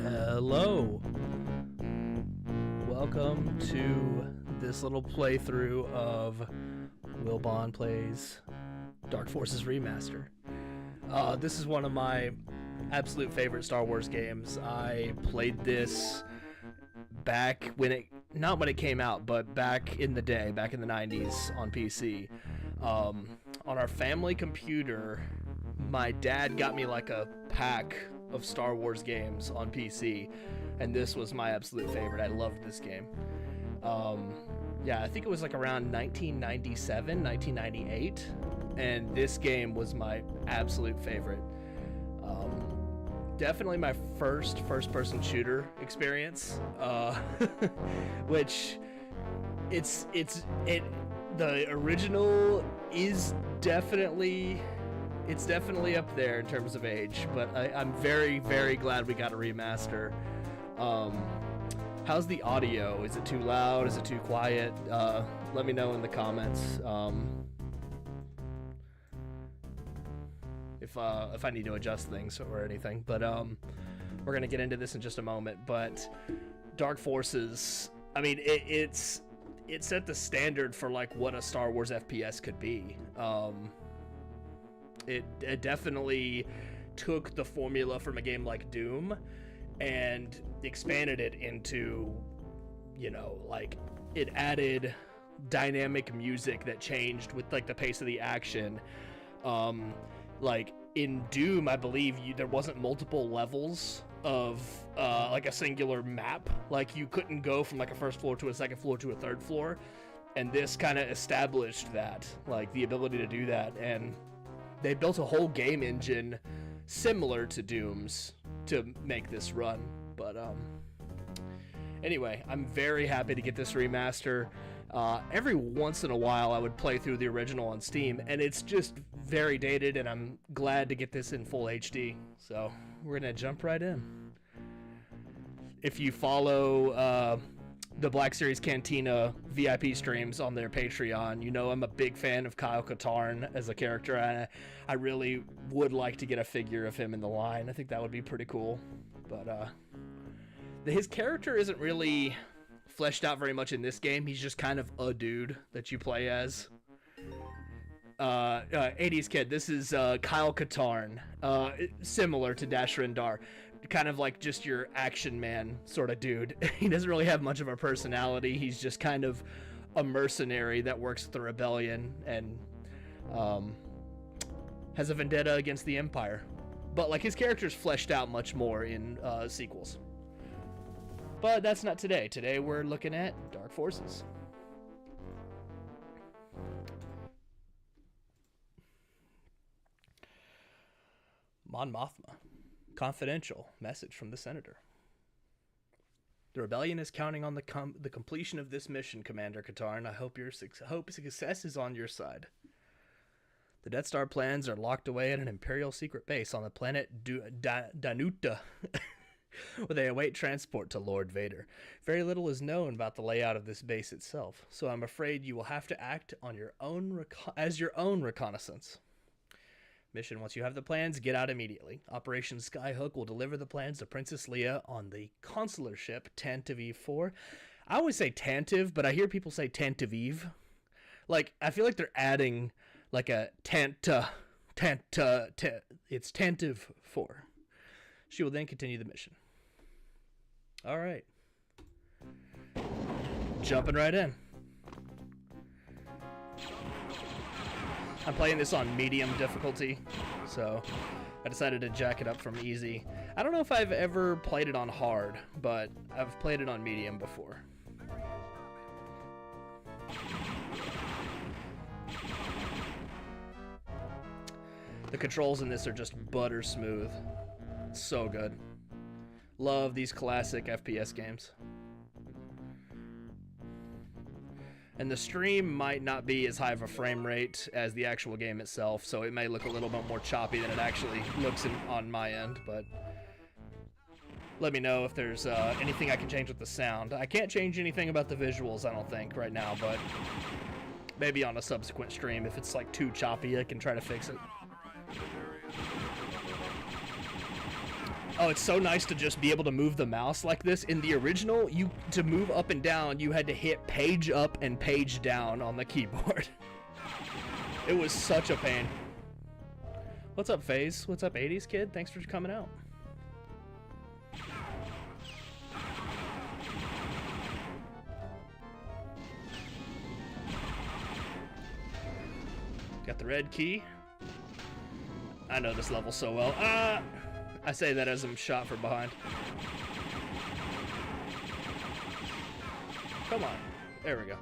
Hello, welcome to this little playthrough of Wilbon Plays Dark Forces Remaster. This is one of my absolute favorite Star Wars games. I played this back when not when it came out, but back in the day, back in the 90s on PC. On our family computer, my dad got me like a pack of Star Wars games on PC, and this was my absolute favorite. I loved this game. Yeah, I think it was like around 1997, 1998, and this game was my absolute favorite. Definitely my first-person shooter experience, which the original is definitely up there in terms of age, but I'm very, very glad we got a remaster. How's the audio? Is it too loud? Is it too quiet? Let me know in the comments if I need to adjust things or anything. But we're gonna get into this in just a moment. But Dark Forces, I mean, it set the standard for like what a Star Wars FPS could be. It definitely took the formula from a game like Doom and expanded it into, like, it added dynamic music that changed with like the pace of the action. Like in Doom, I believe there wasn't multiple levels of like a singular map. Like you couldn't go from like a first floor to a second floor to a third floor, and this kind of established that, like, the ability to do that. And they built a whole game engine similar to Doom's to make this run. But anyway, I'm very happy to get this remaster. Every once in a while I would play through the original on Steam, and it's just very dated, and I'm glad to get this in full HD. So we're gonna jump right in. If you follow the Black Series Cantina VIP streams on their Patreon, you know I'm a big fan of Kyle Katarn as a character, and I really would like to get a figure of him in the line. I think that would be pretty cool. But his character isn't really fleshed out very much in this game. He's just kind of a dude that you play as. 80s Kid, this is Kyle Katarn, similar to Dash Rendar. Kind of like just your action man sort of dude. He doesn't really have much of a personality. He's just kind of a mercenary that works with the rebellion and has a vendetta against the Empire. But like his character's fleshed out much more in sequels. But that's not today. Today we're looking at Dark Forces. Mon Mothma. Confidential message from the Senator. The rebellion is counting on the completion of this mission, Commander Katarn. I hope success is on your side. The Death Star plans are locked away at an Imperial secret base on the planet Danuta, where they await transport to Lord Vader. Very little is known about the layout of this base itself, so I'm afraid you will have to act on your own as your own reconnaissance. Mission: once you have the plans, get out immediately. Operation Skyhook will deliver the plans to Princess Leia on the consular ship Tantive Eve 4. I always say Tantive, but I hear people say Tantive Eve. Like, I feel like they're adding like a it's Tantive 4. She will then continue the mission. All right. Jumping right in. I'm playing this on medium difficulty, so I decided to jack it up from easy. I don't know if I've ever played it on hard, but I've played it on medium before. The controls in this are just butter smooth. It's so good. Love these classic FPS games. And the stream might not be as high of a frame rate as the actual game itself, so it may look a little bit more choppy than it actually looks on my end, but let me know if there's anything I can change with the sound. I can't change anything about the visuals, I don't think, right now, but maybe on a subsequent stream, if it's like too choppy, I can try to fix it. Oh, it's so nice to just be able to move the mouse like this. In the original, to move up and down, you had to hit page up and page down on the keyboard. It was such a pain. What's up, FaZe? What's up, 80s kid? Thanks for coming out. Got the red key. I know this level so well. I say that as I'm shot from behind. Come on. There we go.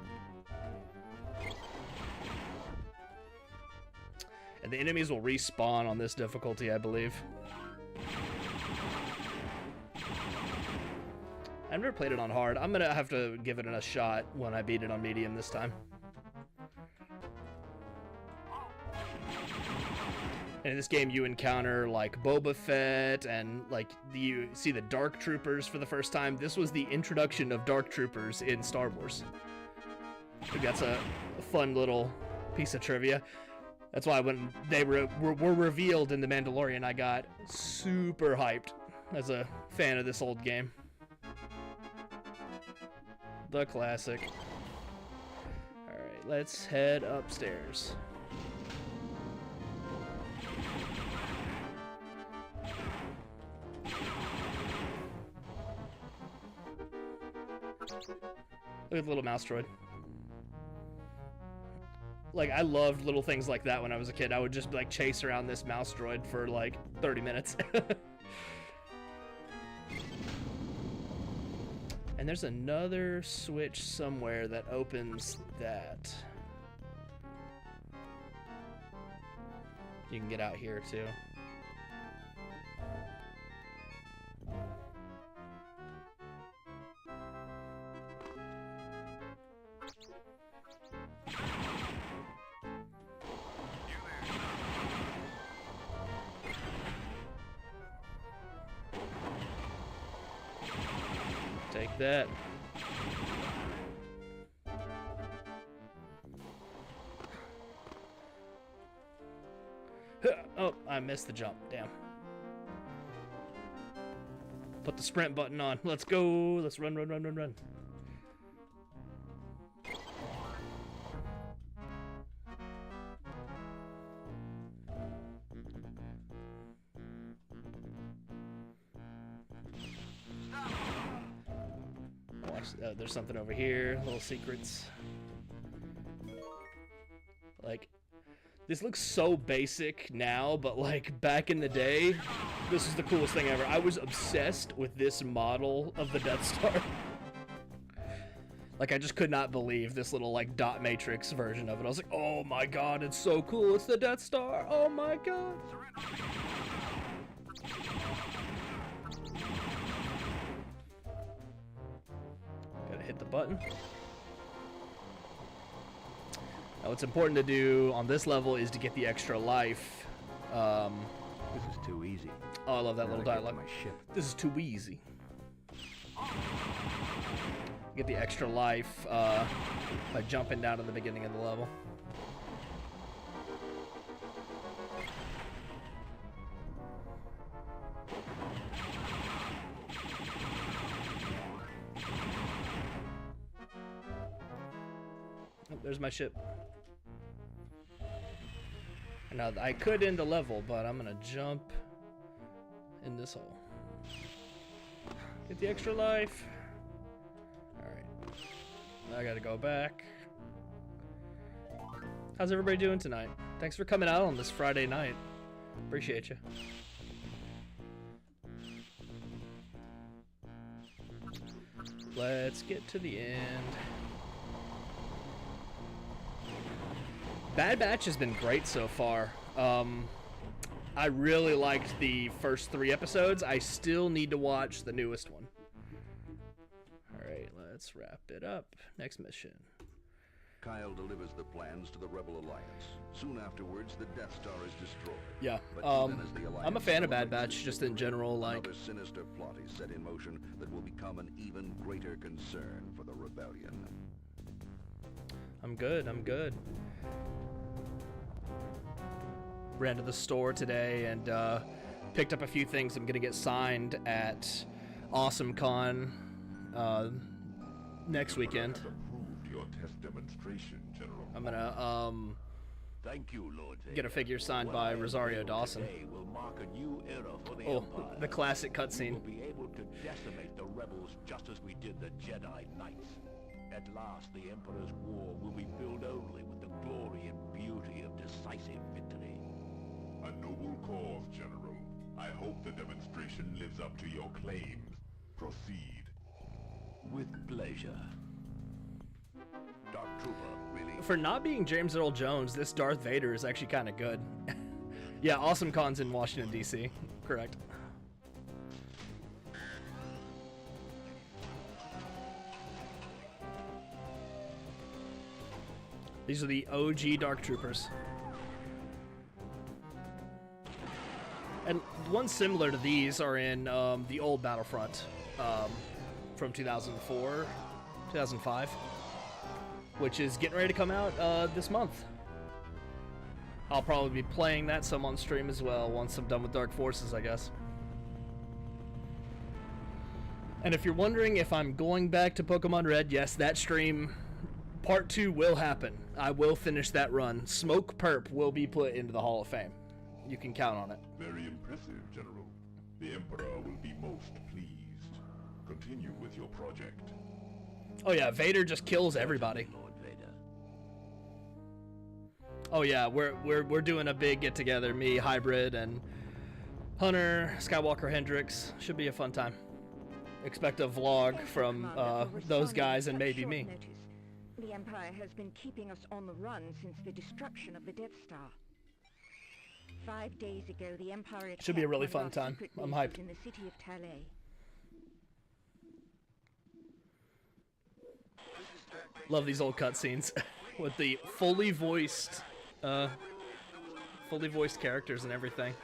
And the enemies will respawn on this difficulty, I believe. I've never played it on hard. I'm gonna have to give it a shot when I beat it on medium this time. And in this game, you encounter like Boba Fett, and like you see the Dark Troopers for the first time. This was the introduction of Dark Troopers in Star Wars. I think that's a fun little piece of trivia. That's why when they were revealed in The Mandalorian, I got super hyped as a fan of this old game. The classic. All right, let's head upstairs. Look at the little mouse droid. Like, I loved little things like that when I was a kid. I would just like chase around this mouse droid for like 30 minutes. And there's another switch somewhere that opens that. You can get out here too. Take that. Oh, I missed the jump. Damn. Put the sprint button on. Let's go. Let's run, run, run, run, run. There's something over here, little secrets. Like, this looks so basic now, but like back in the day, this is the coolest thing ever. I was obsessed with this model of the Death Star. Like, I just could not believe this little like dot matrix version of it. I was like, oh my god, it's so cool. It's the Death Star. Oh my god. Hit the button. Now what's important to do on this level is to get the extra life. This is too easy. Oh, I love that little dialogue. My ship. This is too easy. Get the extra life by jumping down to the beginning of the level. There's my ship. Now, I could end the level, but I'm gonna jump in this hole. Get the extra life. Alright. I gotta go back. How's everybody doing tonight? Thanks for coming out on this Friday night. Appreciate you. Let's get to the end. Bad Batch has been great so far. I really liked the first 3 episodes. I still need to watch the newest one. Alright, let's wrap it up. Next mission. Kyle delivers the plans to the Rebel Alliance. Soon afterwards, the Death Star is destroyed. Yeah, But even as the Alliance I'm a fan of Bad Batch, just in general, like... Another sinister plot is set in motion that will become an even greater concern for the Rebellion. I'm good. Ran to the store today and picked up a few things I'm gonna get signed at AwesomeCon next weekend. Approved your test demonstration, General. I'm gonna Thank you, Lord Vader. get a figure signed by Rosario Dawson. Today will mark a new era for the Oh, Empire. the classic cutscene. We'll be able to decimate the rebels just as we did the Jedi Knights. At last, the Emperor's war will be filled only with the glory and beauty of decisive victory. A noble cause, General. I hope the demonstration lives up to your claims. Proceed. With pleasure. Dark Trooper, really? For not being James Earl Jones, this Darth Vader is actually kind of good. Yeah, AwesomeCon's in Washington, D.C. Correct. These are the OG Dark Troopers. And ones similar to these are in the old Battlefront from 2004, 2005, which is getting ready to come out this month. I'll probably be playing that some on stream as well once I'm done with Dark Forces, I guess. And if you're wondering if I'm going back to Pokemon Red, yes, that stream, part 2 will happen. I will finish that run. Smoke Perp will be put into the Hall of Fame. You can count on it. Very impressive, General. The Emperor will be most pleased. Continue with your project. Oh yeah, Vader just kills everybody. Lord Vader. Oh yeah, we're doing a big get together. Me, Hybrid, and Hunter, Skywalker, Hendrix. Should be a fun time. Expect a vlog from those guys and maybe me. The Empire has been keeping us on the run since the destruction of the Death Star. 5 days ago, the Empire Should be a really attacked fun one of our time. secret I'm bases hyped. in the city of Talay. Love these old cutscenes with the fully voiced characters and everything.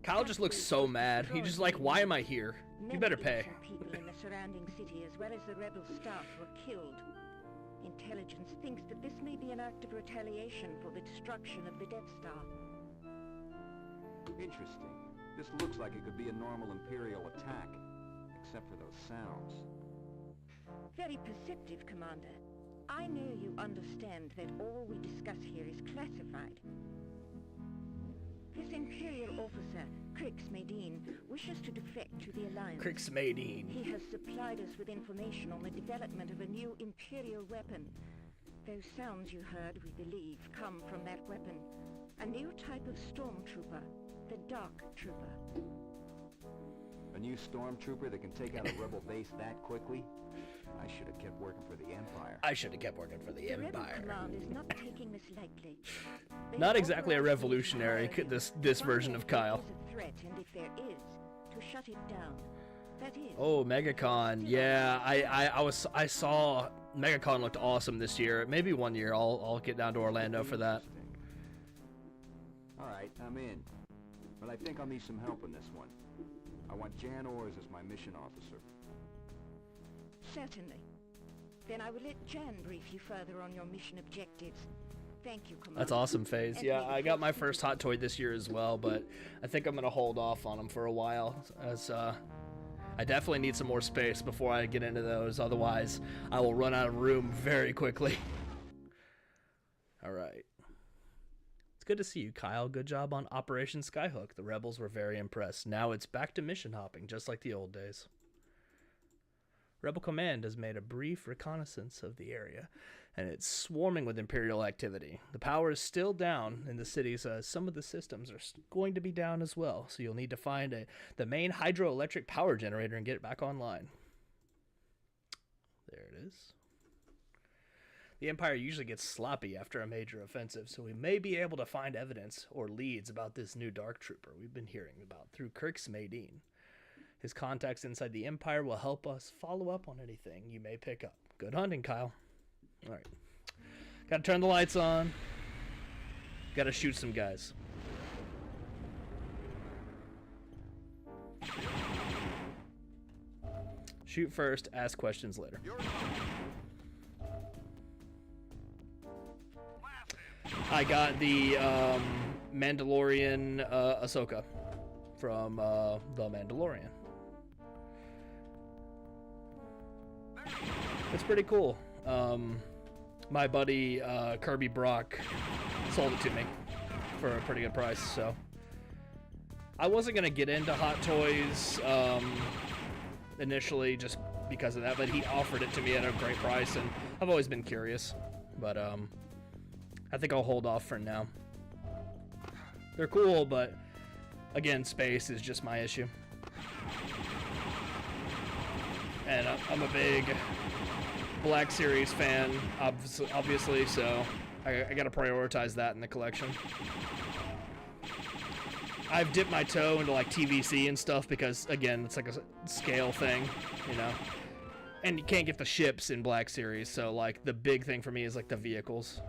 Kyle just looks so mad. He's just like, why am I here? You better pay. Many innocent people in the surrounding city, as well as the rebel staff, were killed. Intelligence thinks that this may be an act of retaliation for the destruction of the Death Star. Interesting. This looks like it could be a normal Imperial attack, except for those sounds. Very perceptive, Commander. I know you understand that all we discuss here is classified. This Imperial officer, Crix Medine, wishes to defect to the Alliance. Crix Medine. He has supplied us with information on the development of a new Imperial weapon. Those sounds you heard, we believe, come from that weapon. A new type of stormtrooper, the Dark Trooper. A new stormtrooper that can take out a rebel base that quickly? I should have kept working for the Empire. I should have kept working for the Rebel Empire. Command is not taking this lightly. They Not exactly a authorize revolutionary, the Empire this to version of find out Kyle. if there's a threat, and if there is, to shut it down. That is. Oh, MegaCon. Yeah, I saw MegaCon looked awesome this year. Maybe one year I'll get down to Orlando for that. Alright, I'm in. But I think I'll need some help in this one. I want Jan Ors as my mission officer. Certainly. Then I will let Jan brief you further on your mission objectives. Thank you, Commander. That's awesome, FaZe. Yeah, I got my first Hot Toy this year as well, but I think I'm going to hold off on them for a while, as I definitely need some more space before I get into those. Otherwise, I will run out of room very quickly. All right. Let's good to see you, Kyle. Good job on Operation Skyhook. The rebels were very impressed. Now it's back to mission hopping, just like the old days. Rebel Command has made a brief reconnaissance of the area, and it's swarming with Imperial activity. The power is still down in the cities. Some of the systems are going to be down as well, so you'll need to find the main hydroelectric power generator and get it back online. There it is. The Empire usually gets sloppy after a major offensive, so we may be able to find evidence or leads about this new Dark Trooper we've been hearing about through Kirk's Maydeen. His contacts inside the Empire will help us follow up on anything you may pick up. Good hunting, Kyle. All right. Gotta turn the lights on. Gotta shoot some guys. Shoot first, ask questions later. I got the Mandalorian Ahsoka from The Mandalorian. It's pretty cool. My buddy Kirby Brock sold it to me for a pretty good price, so I wasn't gonna get into Hot Toys initially just because of that, but he offered it to me at a great price, and I've always been curious, but I think I'll hold off for now. They're cool, but again, space is just my issue, and I'm a big Black Series fan, obviously, so I gotta prioritize that in the collection. I've dipped my toe into like TVC and stuff because, again, it's like a scale thing, you know, and you can't get the ships in Black Series, so like the big thing for me is like the vehicles.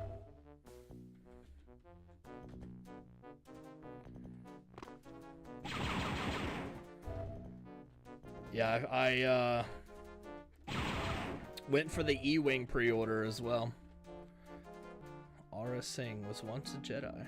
Yeah, I went for the E-Wing pre-order as well. Aura Singh was once a Jedi.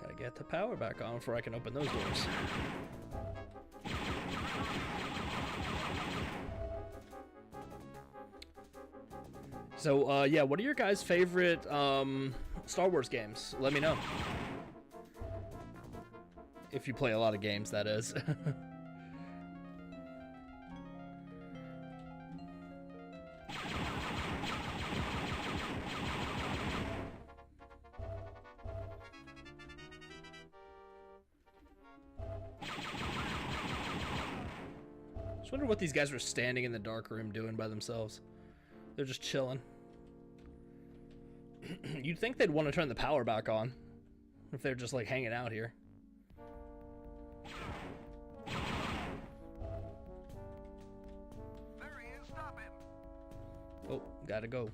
Gotta get the power back on before I can open those doors. So, yeah, what are your guys' favorite Star Wars games? Let me know. If you play a lot of games, that is. Just wonder what these guys were standing in the dark room doing by themselves. They're just chilling. You'd think they'd want to turn the power back on if they're just like hanging out here. There he is, stop him. Oh, gotta go.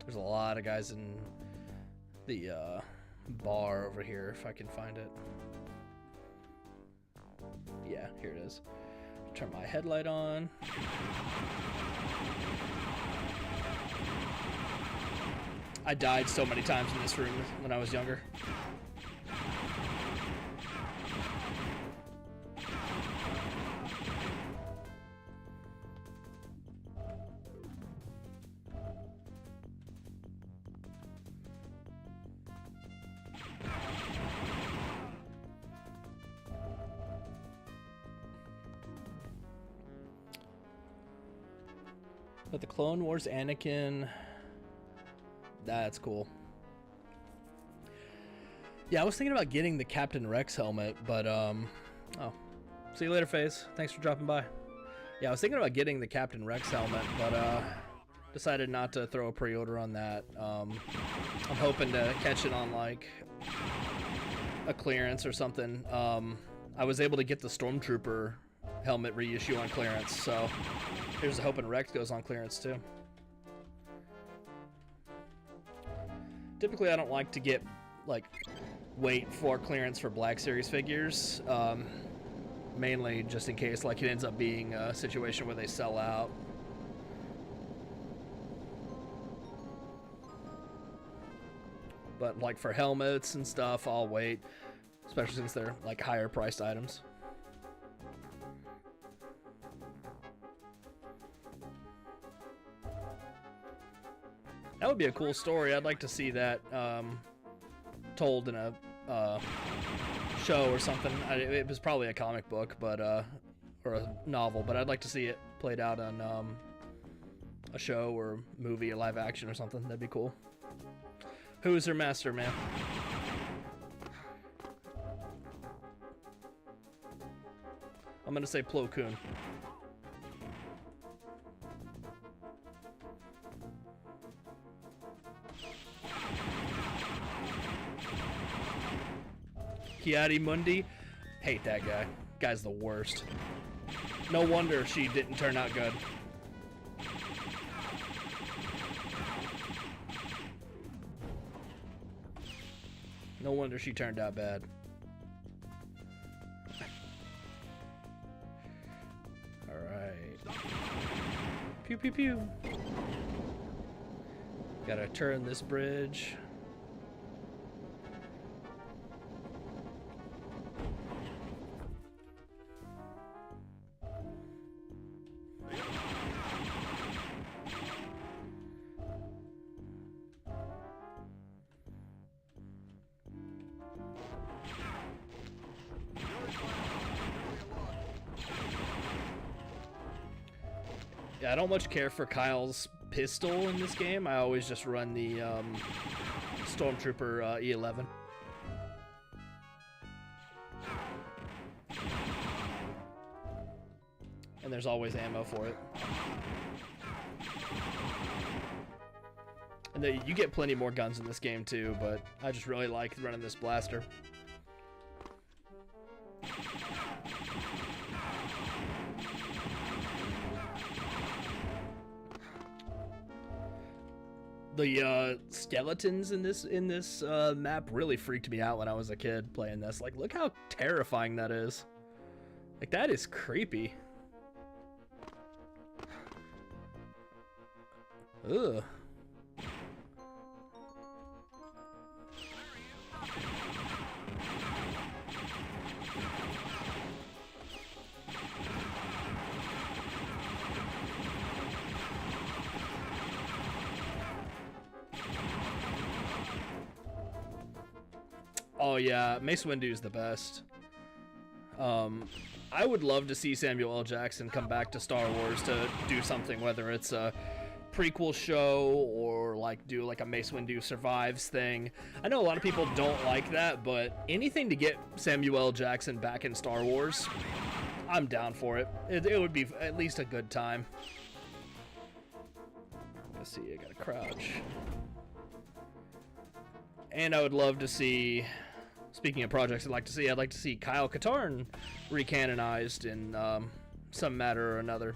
There's a lot of guys in the bar over here, if I can find it. Yeah, here it is. Turn my headlight on. I died so many times in this room when I was younger. But the Clone Wars Anakin, that's cool. Yeah, I was thinking about getting the Captain Rex helmet, but oh, see you later, FaZe. Thanks for dropping by. Yeah, I was thinking about getting the Captain Rex helmet, but decided not to throw a pre-order on that. I'm hoping to catch it on like a clearance or something. I was able to get the Stormtrooper helmet reissue on clearance, so here's a hoping Rex goes on clearance too. Typically, I don't like to wait for clearance for Black Series figures, mainly just in case like it ends up being a situation where they sell out. But like for helmets and stuff, I'll wait, especially since they're like higher priced items. That would be a cool story. I'd like to see that told in a show or something. It was probably a comic book, but or a novel, but I'd like to see it played out on a show or movie, a live action or something. That'd be cool. Who is Remaster, man? I'm gonna say Plo Koon. Kiadi Mundi, hate that guy. Guy's the worst. No wonder she didn't turn out good. No wonder she turned out bad. Alright. Pew pew pew. Gotta turn this bridge. Yeah, I don't much care for Kyle's pistol in this game. I always just run the Stormtrooper E11. And there's always ammo for it. And you get plenty more guns in this game too, but I just really like running this blaster. The skeletons in this map really freaked me out when I was a kid playing this. Like, look how terrifying that is. Like, that is creepy. Ugh. Oh yeah, Mace Windu's the best. I would love to see Samuel L. Jackson come back to Star Wars to do something, whether it's a prequel show or like do like a Mace Windu Survives thing. I know a lot of people don't like that, but anything to get Samuel L. Jackson back in Star Wars, I'm down for it. It would be at least a good time. Let's see, I gotta crouch. And I would love to see, speaking of projects I'd like to see Kyle Katarn recanonized in some matter or another.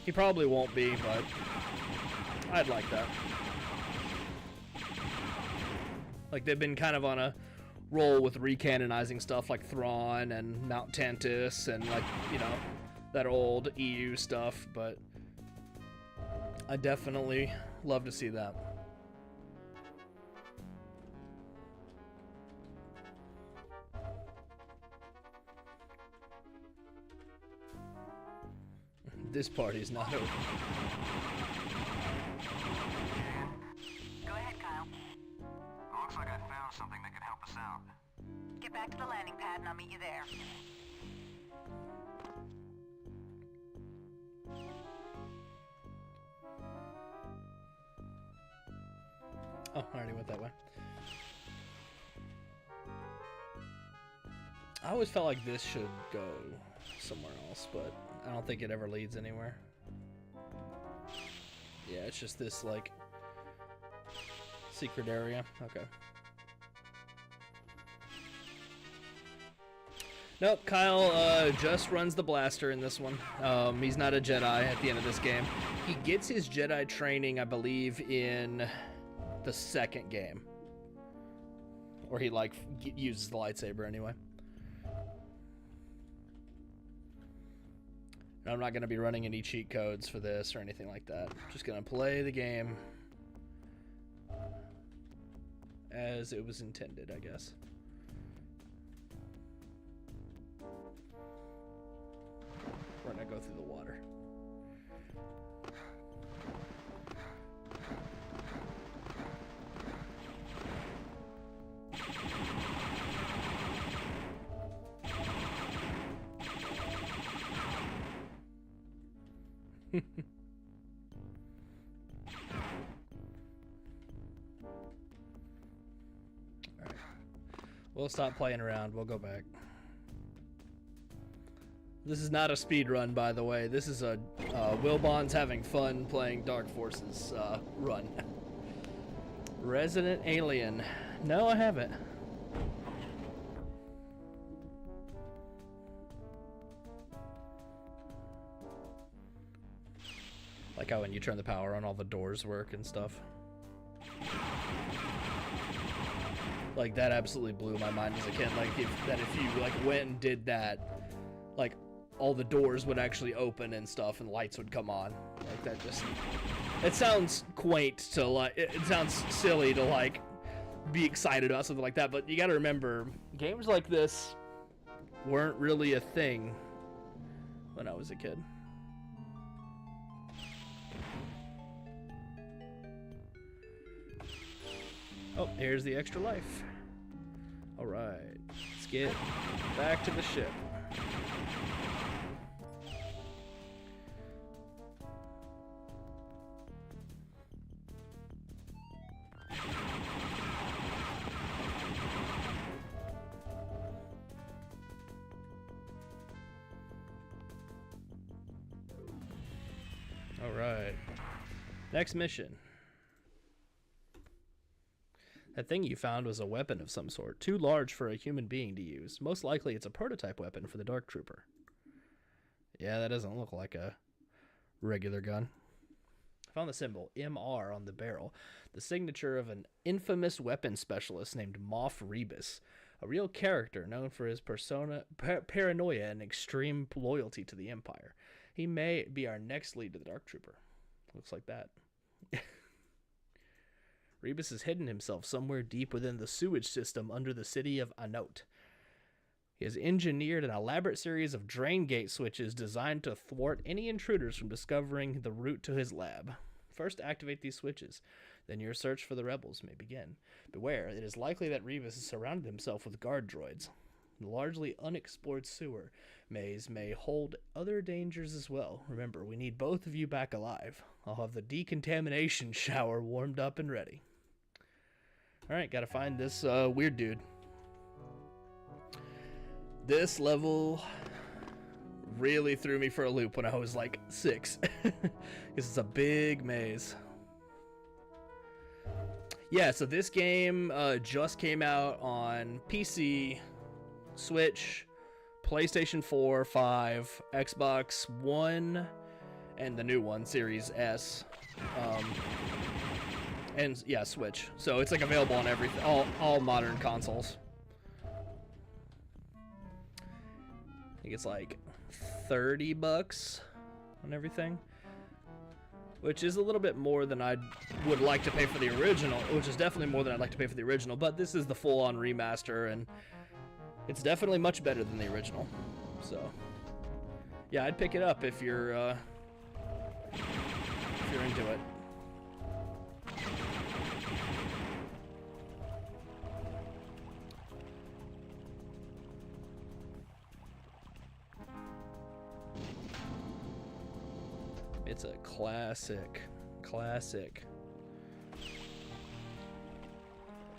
He probably won't be, but I'd like that. Like, they've been kind of on a roll with recanonizing stuff like Thrawn and Mount Tantus and, like, you know, that old EU stuff, but I definitely love to see that. This party's not over. Go ahead, Kyle. Looks like I found something that can help us out. Get back to the landing pad and I'll meet you there. Oh, I already went that way. I always felt like this should go somewhere else, but I don't think it ever leads anywhere. Yeah, it's just this, like, secret area. Okay. Nope, Kyle just runs the blaster in this one. He's not a Jedi at the end of this game. He gets his Jedi training, I believe, in the second game. Or he, like, uses the lightsaber anyway. I'm not going to be running any cheat codes for this or anything like that. I'm just going to play the game. as it was intended, I guess. We're gonna go through the water. Alright. We'll stop playing around. We'll go back. This is not a speed run, by the way. This is a Wilbon's having fun playing Dark Forces run. Resident Alien. No, I haven't. Like how when you turn the power on, all the doors work and stuff. Like, that absolutely blew my mind as a kid. Like, if you like went and did that, like, all the doors would actually open and stuff, and lights would come on. Like, that just... It sounds quaint to, like... It sounds silly to, like, be excited about something like that, but you gotta remember, games like this weren't really a thing when I was a kid. Oh, here's the extra life. Alright, let's get back to the ship. Alright, next mission. That thing you found was a weapon of some sort, too large for a human being to use. Most likely it's a prototype weapon for the Dark Trooper. Yeah, that doesn't look like a regular gun. I found the symbol MR on the barrel, the signature of an infamous weapons specialist named Moff Rebus, a real character known for his paranoia and extreme loyalty to the Empire. He may be our next lead to the Dark Trooper. Looks like that. Rebus has hidden himself somewhere deep within the sewage system under the city of Anot. He has engineered an elaborate series of drain gate switches designed to thwart any intruders from discovering the route to his lab. First, activate these switches. Then your search for the rebels may begin. Beware, it is likely that Rebus has surrounded himself with guard droids. The largely unexplored sewer maze may hold other dangers as well. Remember, we need both of you back alive. I'll have the decontamination shower warmed up and ready. Alright, gotta find this weird dude. This level really threw me for a loop when I was like 6. Because it's a big maze. Yeah, so this game just came out on PC, Switch, PlayStation 4, 5, Xbox One, and the new one, Series S. And yeah, Switch. So it's like available on everything, all modern consoles. I think it's like $30 on everything, which is a little bit more than I would like to pay for the original, which is definitely more than I'd like to pay for the original, but this is the full-on remaster, and it's definitely much better than the original. So yeah, I'd pick it up if you're into it. It's a classic.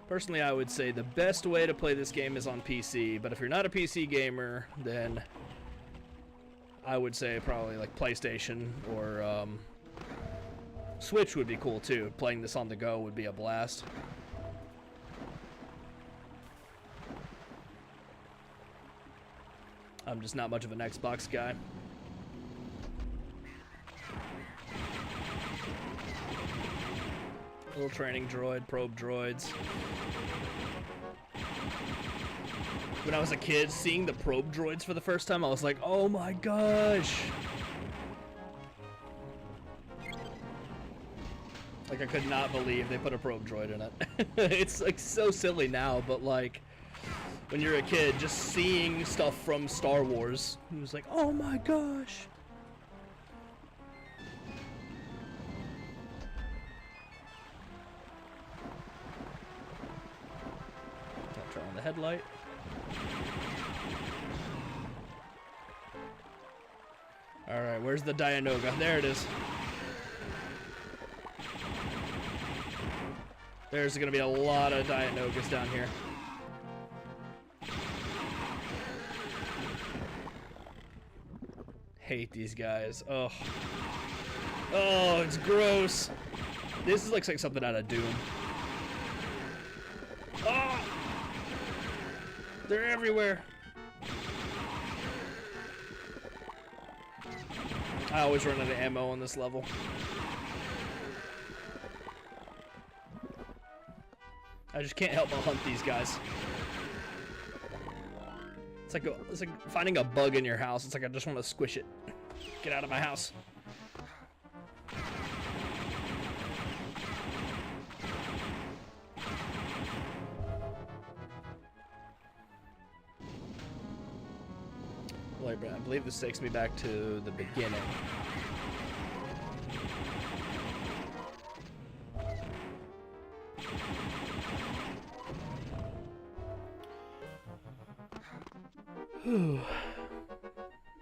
Personally, I would say the best way to play this game is on PC, but if you're not a PC gamer, then I would say probably like PlayStation or Switch would be cool too. Playing this on the go would be a blast. I'm just not much of an Xbox guy. Little training droid, probe droids. When I was a kid, seeing the probe droids for the first time, I was like, oh my gosh! Like, I could not believe they put a probe droid in it. It's like so silly now, but like when you're a kid, just seeing stuff from Star Wars, it was like, oh my gosh. I'll turn on the headlight. All right, where's the Dianoga? There it is. There's going to be a lot of Dianogas down here. Hate these guys. Oh. Oh, it's gross. This is like something out of Doom. Oh! They're everywhere. I always run out of ammo on this level. I just can't help but hunt these guys. It's like finding a bug in your house. It's like I just want to squish it. Get out of my house. Wait, I believe this takes me back to the beginning.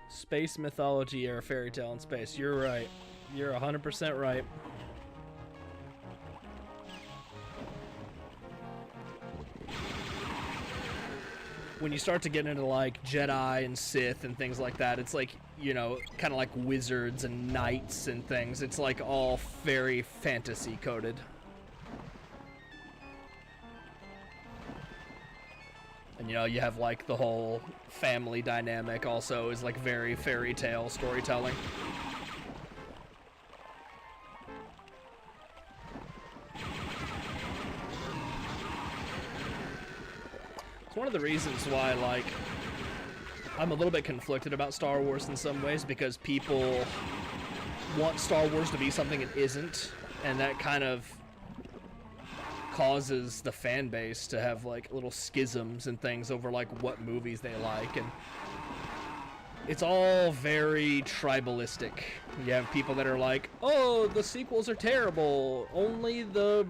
Space mythology or fairy tale in space. You're right. You're 100% right. When you start to get into like Jedi and Sith and things like that, it's like, you know, kind of like wizards and knights and things. It's like all very fantasy coded. And you know, you have like the whole family dynamic also is like very fairy tale storytelling. It's one of the reasons why, like, I'm a little bit conflicted about Star Wars in some ways, because people want Star Wars to be something it isn't, and that kind of causes the fan base to have like little schisms and things over like what movies they like, and it's all very tribalistic. You have people that are like, oh, the sequels are terrible, only the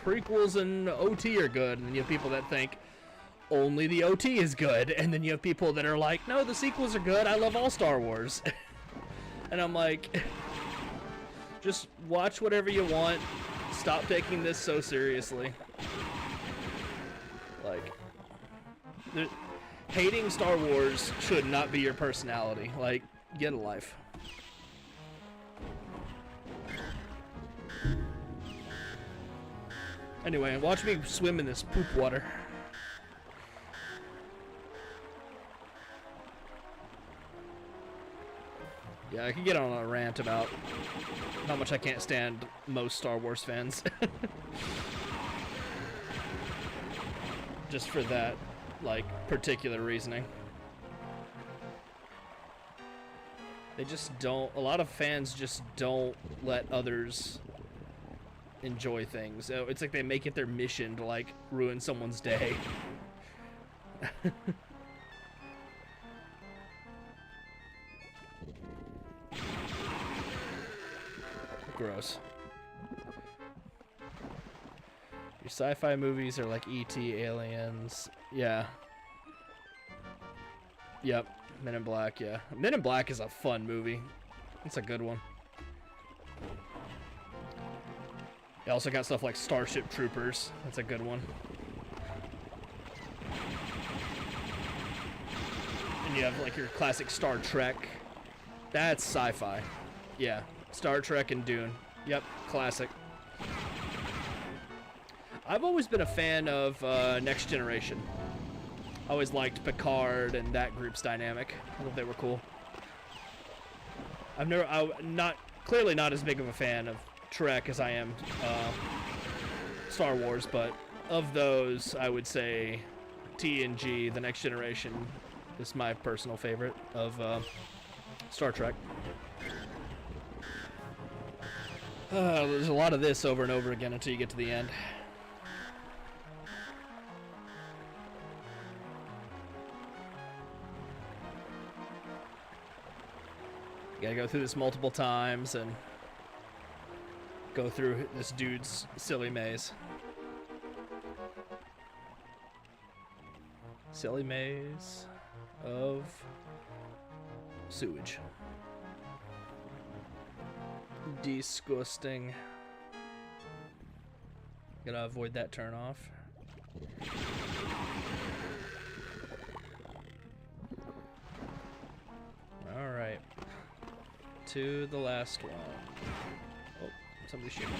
prequels and OT are good, and then you have people that think only the OT is good, and then you have people that are like, no, the sequels are good, I love all Star Wars. And I'm like, just watch whatever you want. Stop taking this so seriously. Like, hating Star Wars should not be your personality. Like, get a life. Anyway, watch me swim in this poop water. Yeah, I could get on a rant about how much I can't stand most Star Wars fans. Just for that, like, particular reasoning. They just don't, a lot of fans just don't let others enjoy things. It's like they make it their mission to, like, ruin someone's day. Gross. Your sci-fi movies are like E.T., Aliens. Yeah. Yep. Men in Black, yeah. Men in Black is a fun movie. It's a good one. You also got stuff like Starship Troopers. That's a good one. And you have like your classic Star Trek. That's sci-fi. Yeah. Star Trek and Dune. Yep, classic. I've always been a fan of Next Generation. I always liked Picard and that group's dynamic. I thought they were cool. I'm clearly not as big of a fan of Trek as I am Star Wars, but of those, I would say TNG, The Next Generation, is my personal favorite of Star Trek. There's a lot of this over and over again until you get to the end. You gotta go through this multiple times and go through this dude's silly maze. Silly maze of sewage. Disgusting. Gotta avoid that turn off. Alright. To the last one. Oh, somebody's shooting me.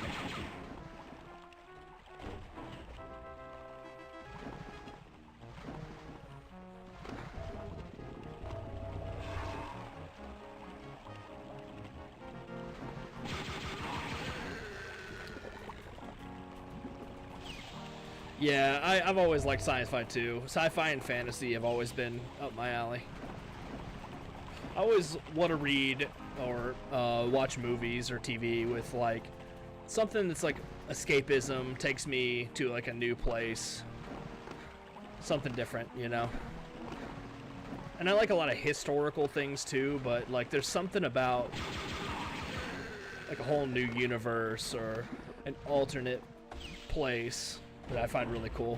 Yeah, I've always liked sci-fi too. Sci-fi and fantasy have always been up my alley. I always want to read or watch movies or TV with like something that's like escapism, takes me to like a new place, something different, you know. And I like a lot of historical things too, but like there's something about like a whole new universe or an alternate place that I find really cool.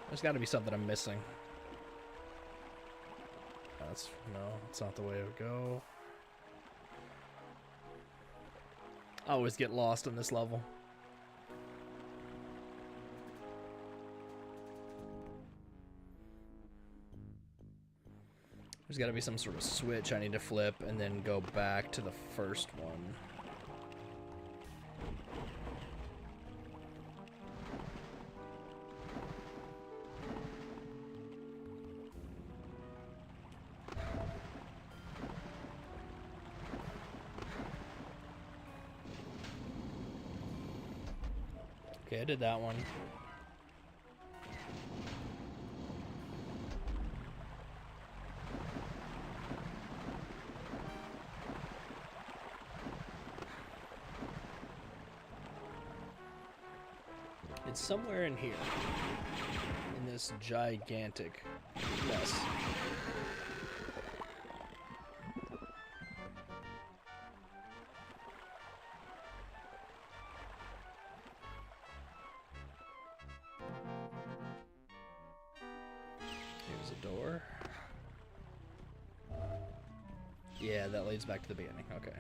There's got to be something I'm missing. That's not the way it would go. I always get lost on this level. There's got to be some sort of switch I need to flip and then go back to the first one. Okay, I did that one. It's somewhere in here. In this gigantic mess. Door. Yeah, that leads back to the beginning. Okay.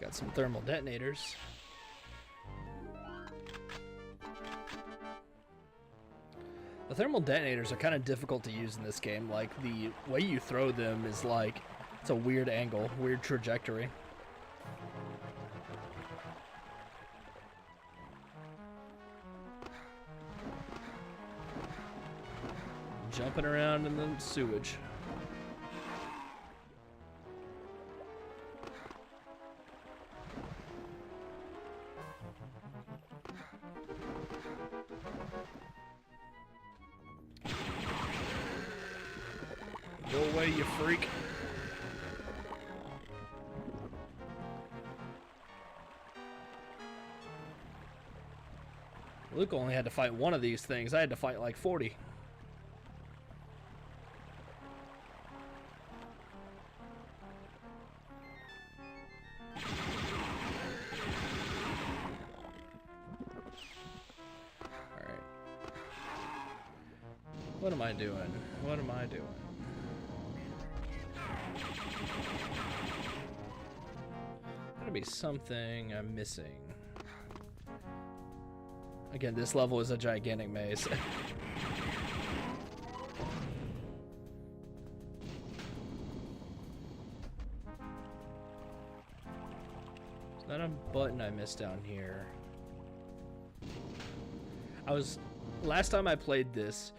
Got some thermal detonators. The thermal detonators are kind of difficult to use in this game. Like, the way you throw them is like, it's a weird angle, weird trajectory. Jumping around in the sewage. Go away, you freak. Luke only had to fight one of these things. I had to fight like 40. Alright. What am I doing? What am I doing? Gotta be something I'm missing. Again, this level is a gigantic maze. Not a button I missed down here. Last time I played this,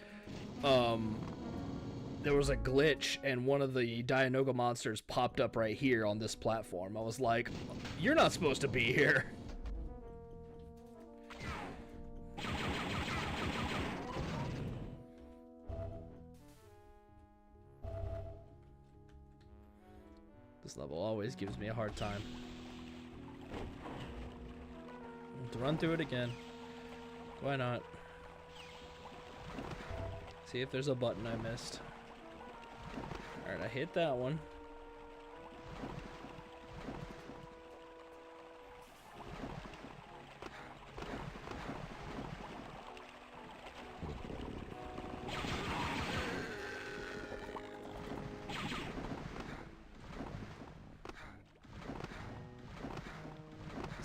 there was a glitch and one of the Dianoga monsters popped up right here on this platform. I was like, you're not supposed to be here. This level always gives me a hard time. To run through it again. Why not? See if there's a button I missed. Alright, I hit that one.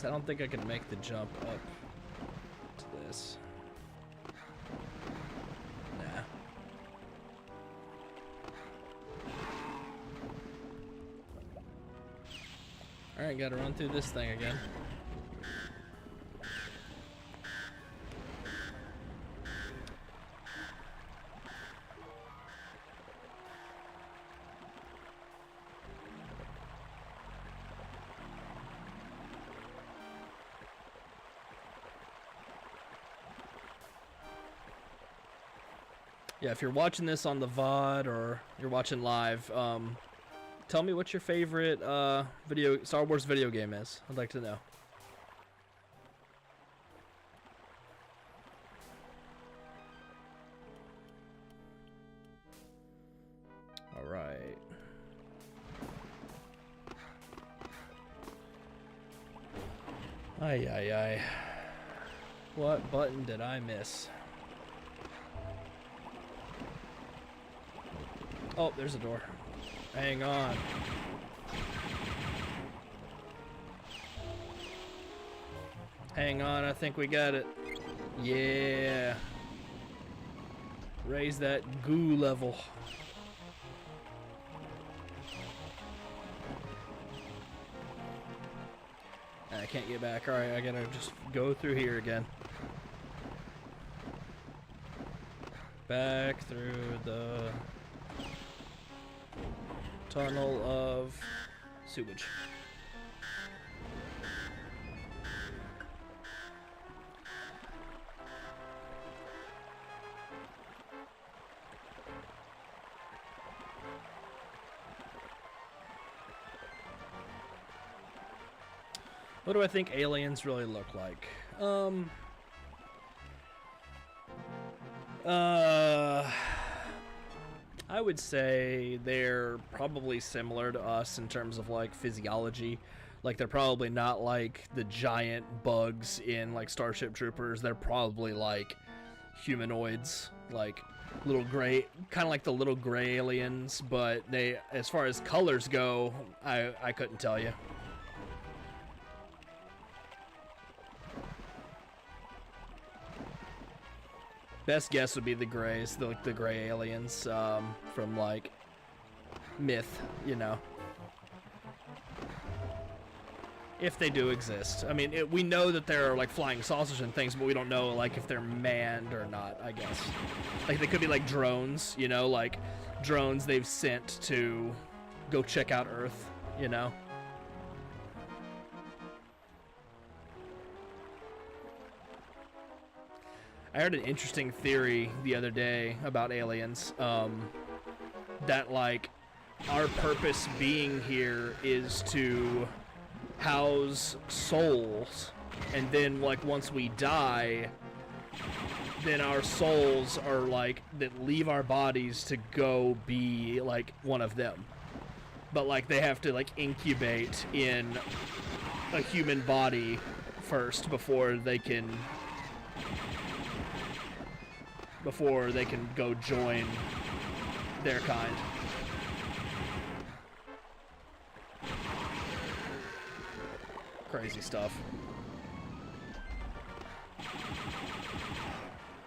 I don't think I can make the jump up to this. Nah. Alright, gotta run through this thing again. Yeah, if you're watching this on the VOD or you're watching live, tell me what your favorite Star Wars video game is. I'd like to know. All right. Ay, ay, ay. What button did I miss? Oh, there's a door. Hang on. Hang on, I think we got it. Yeah. Raise that goo level. I can't get back. Alright, I gotta just go through here again. Back through the tunnel of sewage. What do I think aliens really look like? I would say they're probably similar to us in terms of like physiology. Like they're probably not like the giant bugs in like Starship Troopers. They're probably like humanoids, like little gray, kind of like the little gray aliens, but they, as far as colors go, I couldn't tell you. Best guess would be the grays, the gray aliens from like Myth, you know. If they do exist. I mean, we know that there are like flying saucers and things, but we don't know like if they're manned or not, I guess. Like they could be like drones, you know, like drones they've sent to go check out Earth, you know. I heard an interesting theory the other day about aliens, that like our purpose being here is to house souls, and then like once we die, then our souls are like that leave our bodies to go be like one of them, but like they have to like incubate in a human body first before they can go join their kind. Crazy stuff.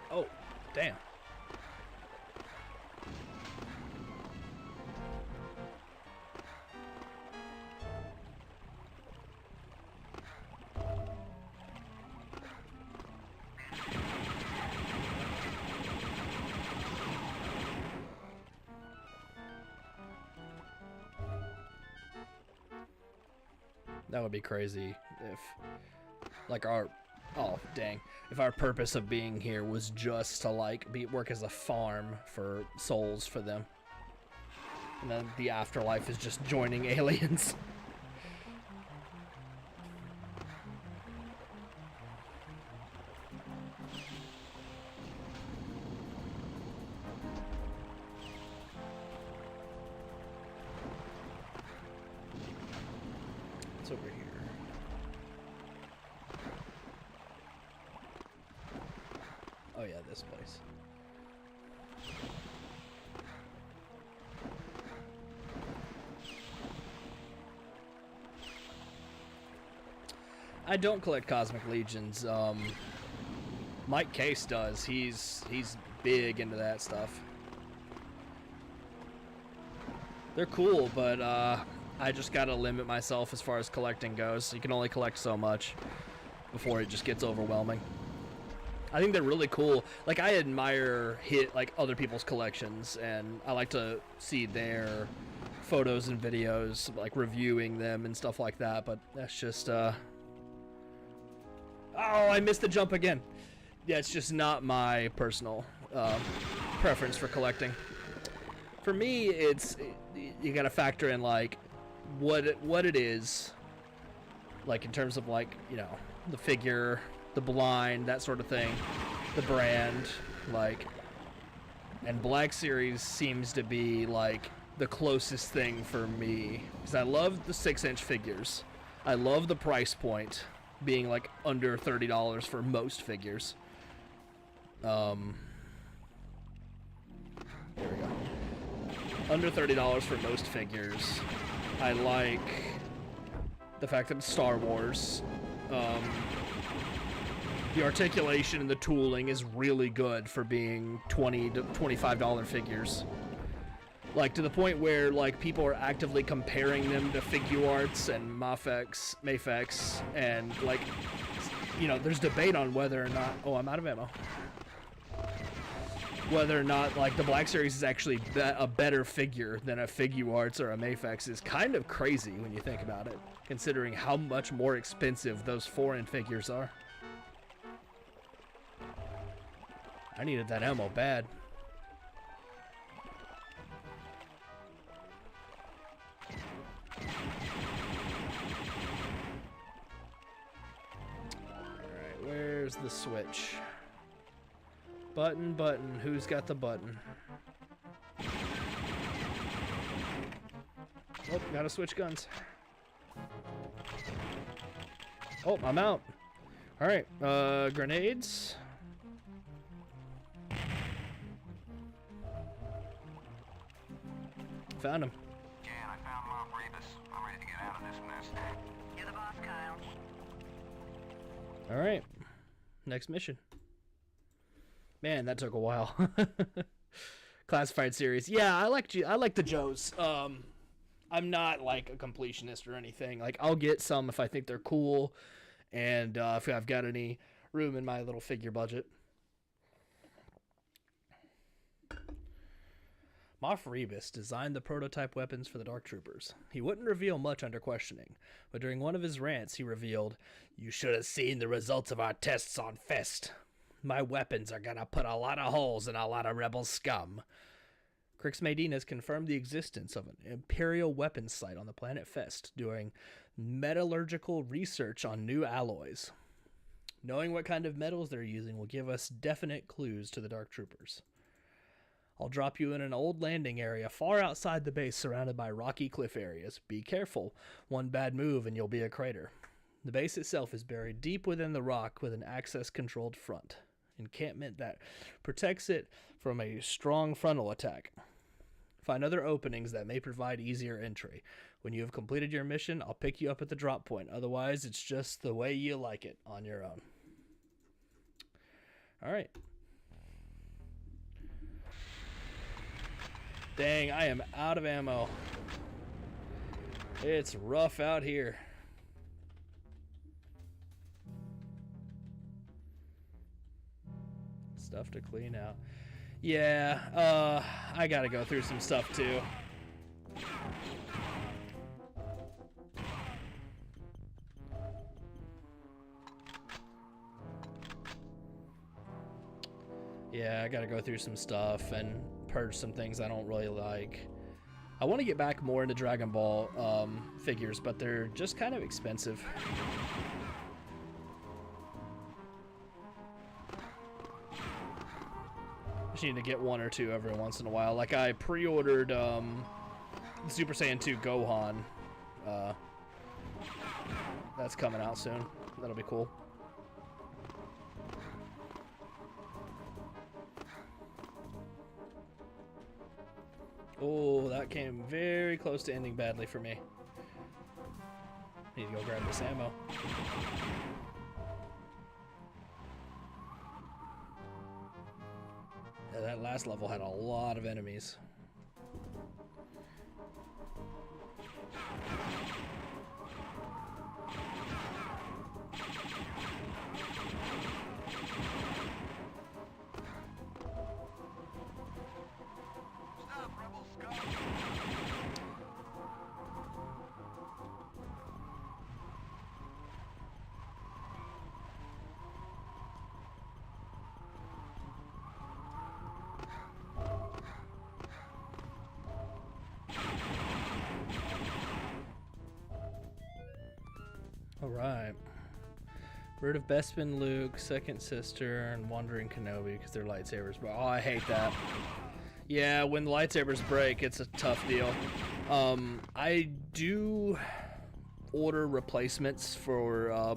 Oh, damn. That would be crazy if, like, if our purpose of being here was just to, like, work as a farm for souls for them. And then the afterlife is just joining aliens. What's over here? Oh yeah, this place. I don't collect Cosmic Legions. Mike Case does. He's big into that stuff. They're cool, but I just gotta limit myself as far as collecting goes. You can only collect so much before it just gets overwhelming. I think they're really cool. Like, I admire like other people's collections, and I like to see their photos and videos, like reviewing them and stuff like that. But that's just oh, I missed the jump again. Yeah, it's just not my personal preference for collecting. For me, you gotta factor in like what it is, like in terms of like, you know, the figure, the blind, that sort of thing, the brand, like, and Black Series seems to be like the closest thing for me, because I love the 6-inch figures. I love the price point being like under $30 for most figures. There we go. Under $30 for most figures. I like the fact that it's Star Wars. The articulation and the tooling is really good for being $20 to $25 figures. Like, to the point where, like, people are actively comparing them to Figuarts and Mafex, and, like, you know, there's debate on whether or not... Oh, I'm out of ammo. Whether or not, like, the Black Series is actually a better figure than a Figuarts or a Mafex is kind of crazy when you think about it, considering how much more expensive those foreign figures are. I needed that ammo bad. Alright, where's the switch? Button, button. Who's got the button? Oh, gotta switch guns. Oh, I'm out. Alright, grenades. Found him. Jan, I found Mom Rebus. I'm ready to get out of this mess. You're the boss, Kyle. Alright. Next mission. Man, that took a while. Classified series. Yeah, I like the Joes. I'm not like a completionist or anything. Like, I'll get some if I think they're cool, and if I've got any room in my little figure budget. Moff Rebus designed the prototype weapons for the Dark Troopers. He wouldn't reveal much under questioning, but during one of his rants he revealed, "You should have seen the results of our tests on Fest. My weapons are gonna put a lot of holes in a lot of rebel scum." Crix Medina's confirmed the existence of an Imperial weapons site on the planet Fest doing metallurgical research on new alloys. Knowing what kind of metals they're using will give us definite clues to the Dark Troopers. I'll drop you in an old landing area far outside the base surrounded by rocky cliff areas. Be careful. One bad move and you'll be a crater. The base itself is buried deep within the rock with an access-controlled front encampment that protects it from a strong frontal attack. Find other openings that may provide easier entry. When you have completed your mission, I'll pick you up at the drop point. Otherwise, it's just the way you like it on your own. All right. Dang, I am out of ammo. It's rough out here. Stuff to clean out. Yeah, I gotta go through some stuff too. Yeah, I gotta go through some stuff and purge some things I don't really like. I want to get back more into Dragon Ball figures, but they're just kind of expensive. Just need to get one or two every once in a while. Like I pre-ordered the Super Saiyan 2 Gohan. That's coming out soon. That'll be cool. Oh, that came very close to ending badly for me. Need to go grab this ammo. Yeah, that last level had a lot of enemies. Alright. Rid of Bespin, Luke, Second Sister, and Wandering Kenobi because their lightsabers. Oh, I hate that. Yeah, when the lightsabers break, it's a tough deal. I do order replacements for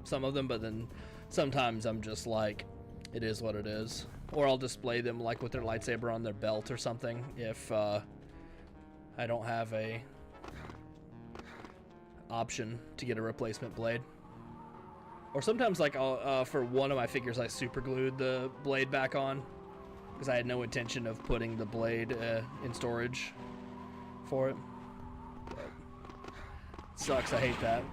some of them, but then sometimes I'm just like, it is what it is. Or I'll display them like with their lightsaber on their belt or something if I don't have a option to get a replacement blade. Or sometimes like I'll, for one of my figures I super glued the blade back on because I had no intention of putting the blade in storage for it. But it sucks, I hate that.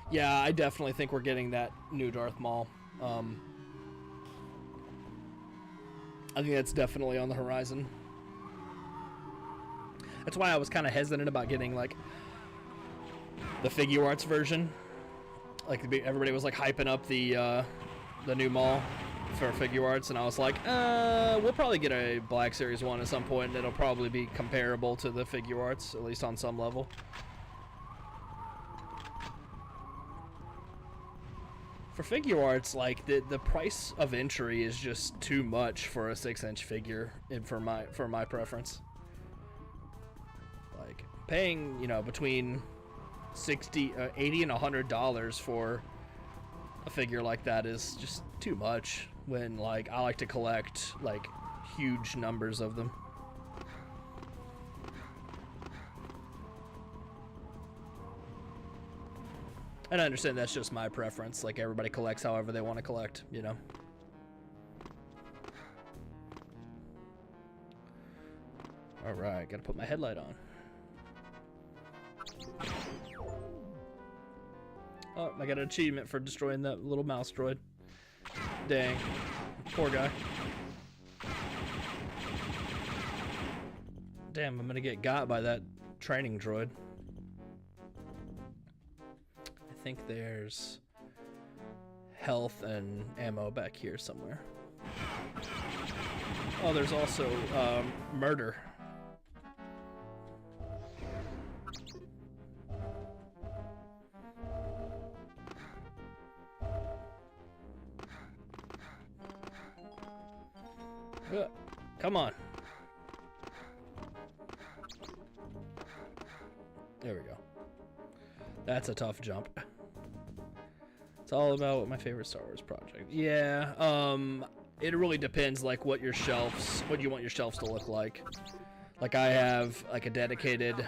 Yeah, I definitely think we're getting that new Darth Maul. I think that's definitely on the horizon. That's why I was kind of hesitant about getting like the figure arts version. Like everybody was like hyping up the new Maul for figure arts, and I was like, we'll probably get a Black Series 1 at some point, and it'll probably be comparable to the figure arts, at least on some level. For figure arts, like the price of entry is just too much for a 6-inch figure, and for my preference. Like paying, you know, between $80 and $100 for a figure like that is just too much. When like I like to collect like huge numbers of them. And I understand that's just my preference. Like, everybody collects however they want to collect, you know? Alright, gotta put my headlight on. Oh, I got an achievement for destroying that little mouse droid. Dang. Poor guy. Damn, I'm gonna get got by that training droid. I think there's health and ammo back here somewhere. Oh, there's also murder. Come on. There we go. That's a tough jump. It's all about my favorite Star Wars project. Yeah, it really depends, like, what you want your shelves to look like. Like, I have, like, a dedicated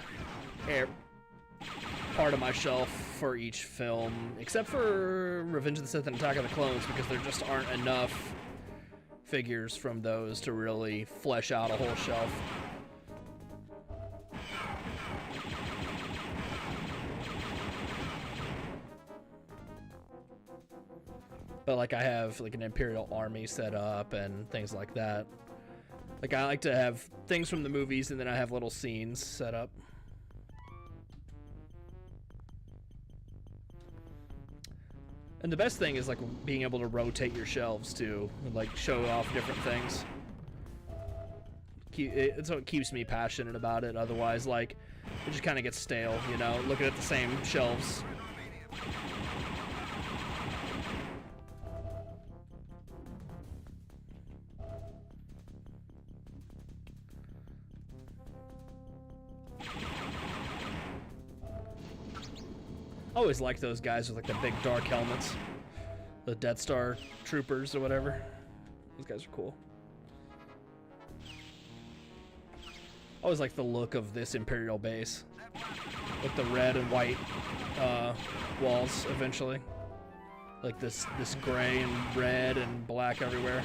part of my shelf for each film, except for Revenge of the Sith and Attack of the Clones, because there just aren't enough figures from those to really flesh out a whole shelf. But like I have like an Imperial army set up and things like that. Like I like to have things from the movies and then I have little scenes set up. And the best thing is like being able to rotate your shelves too, and like show off different things. It's what keeps me passionate about it. Otherwise, like, it just kind of gets stale, you know, looking at the same shelves. I always like those guys with like the big dark helmets, the Death Star troopers or whatever. Those guys are cool. I always like the look of this Imperial base, with the red and white walls. Eventually, like this gray and red and black everywhere.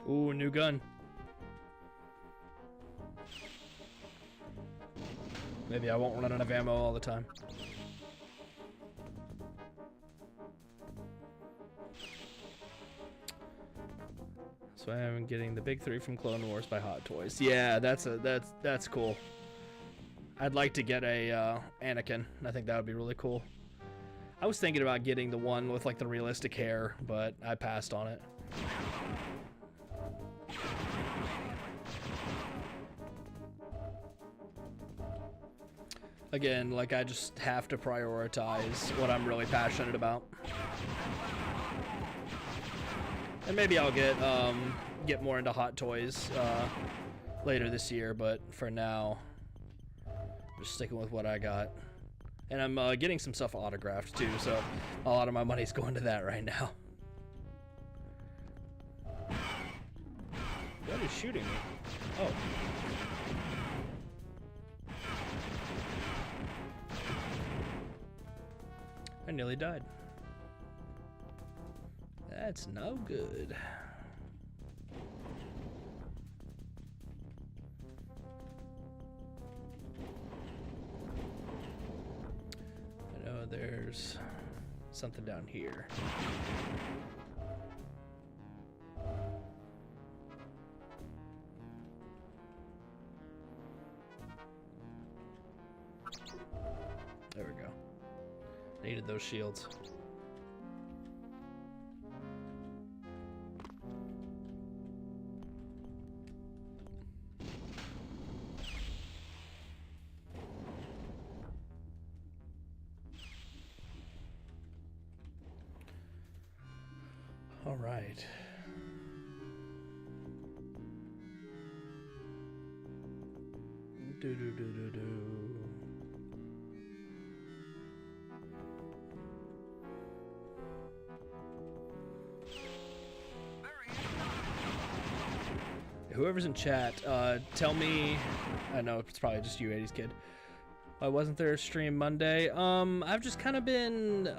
Ooh, new gun. Maybe I won't run out of ammo all the time. So I am getting the big 3 from Clone Wars by Hot Toys. Yeah, that's cool. I'd like to get a Anakin. I think that would be really cool. I was thinking about getting the one with like the realistic hair, but I passed on it. Again, like, I just have to prioritize what I'm really passionate about. And maybe I'll get more into Hot Toys later this year, but for now, just sticking with what I got. And I'm getting some stuff autographed too, so a lot of my money's going to that right now. What is shooting me? Oh. I nearly died. That's no good. I know there's something down here. There we go. Needed those shields. All right. Do do do do do. Whoever's in chat, tell me. I know it's probably just you, 80s kid. Why wasn't there a stream Monday? I've just kind of been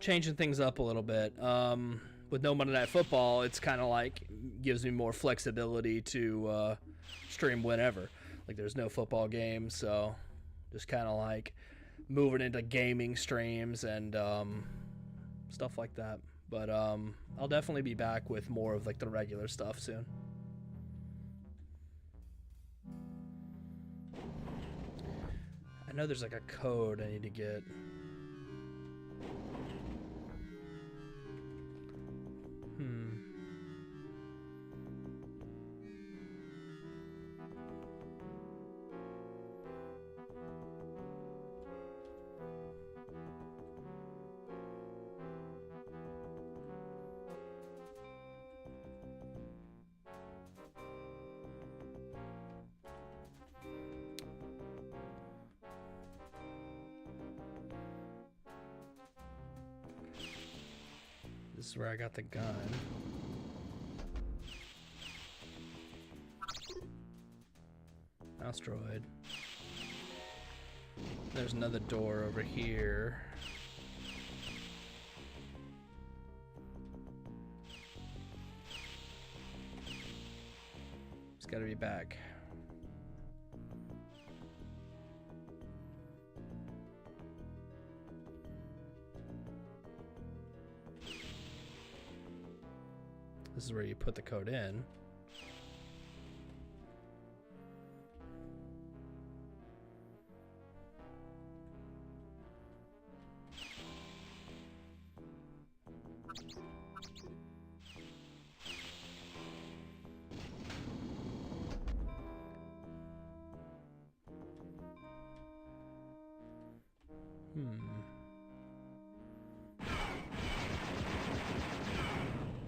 changing things up a little bit. With no Monday Night Football, it's kind of like gives me more flexibility to stream whenever. Like there's no football game, so just kind of like moving into gaming streams and stuff like that. But I'll definitely be back with more of like the regular stuff soon. I know there's like a code I need to get. This is where I got the gun. Mouse droid. There's another door over here. It's gotta be back. This is where you put the code in.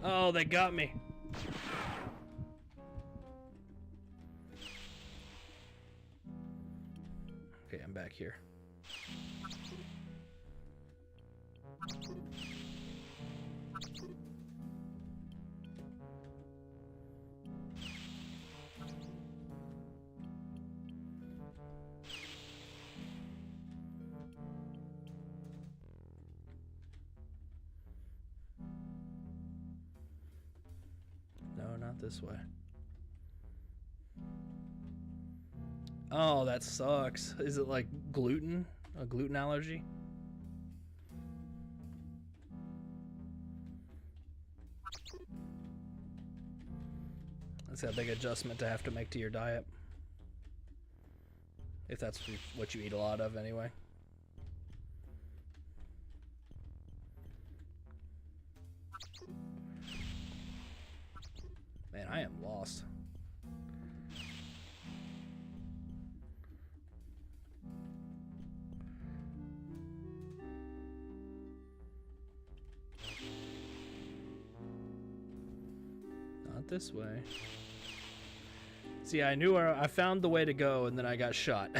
Oh, they got me. Okay, I'm back here. No, not this way. Oh, that sucks. Is it like gluten? A gluten allergy? That's a big adjustment to have to make to your diet. If that's what you eat a lot of anyway. Man, I am lost. Not this way. See, I knew where I found the way to go, and then I got shot.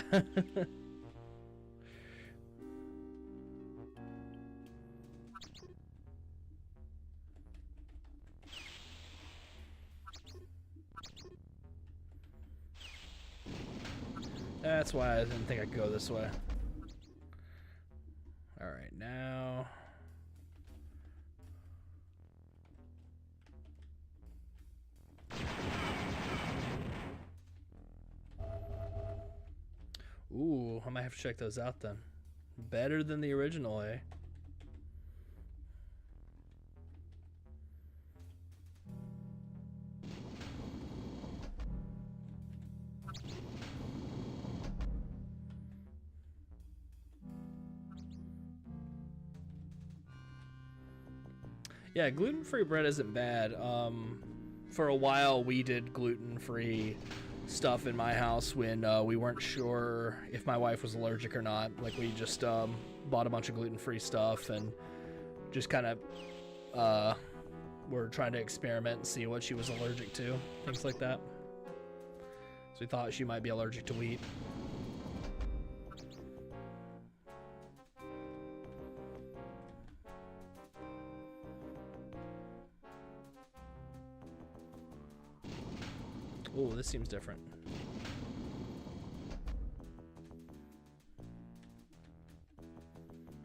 That's why I didn't think I could go this way. All right, now. Ooh, I might have to check those out then. Better than the original, eh? Yeah, gluten-free bread isn't bad. For a while, we did gluten-free stuff in my house when we weren't sure if my wife was allergic or not. Like, we just bought a bunch of gluten-free stuff and just kind of were trying to experiment and see what she was allergic to, things like that. So we thought she might be allergic to wheat. Oh, this seems different.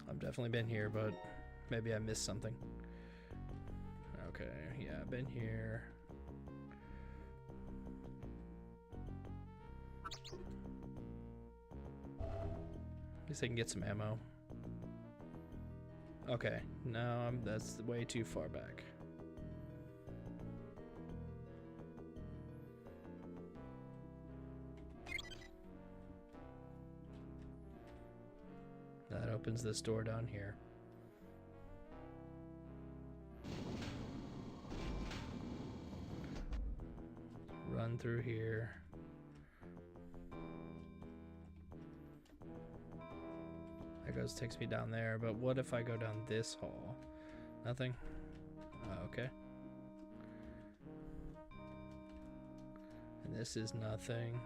I've definitely been here, but maybe I missed something. Okay, yeah, I've been here. At least I can get some ammo. Okay, no, that's way too far back. That opens this door down here. Run through here. That goes, takes me down there, but what if I go down this hall? Nothing? Okay. And this is nothing.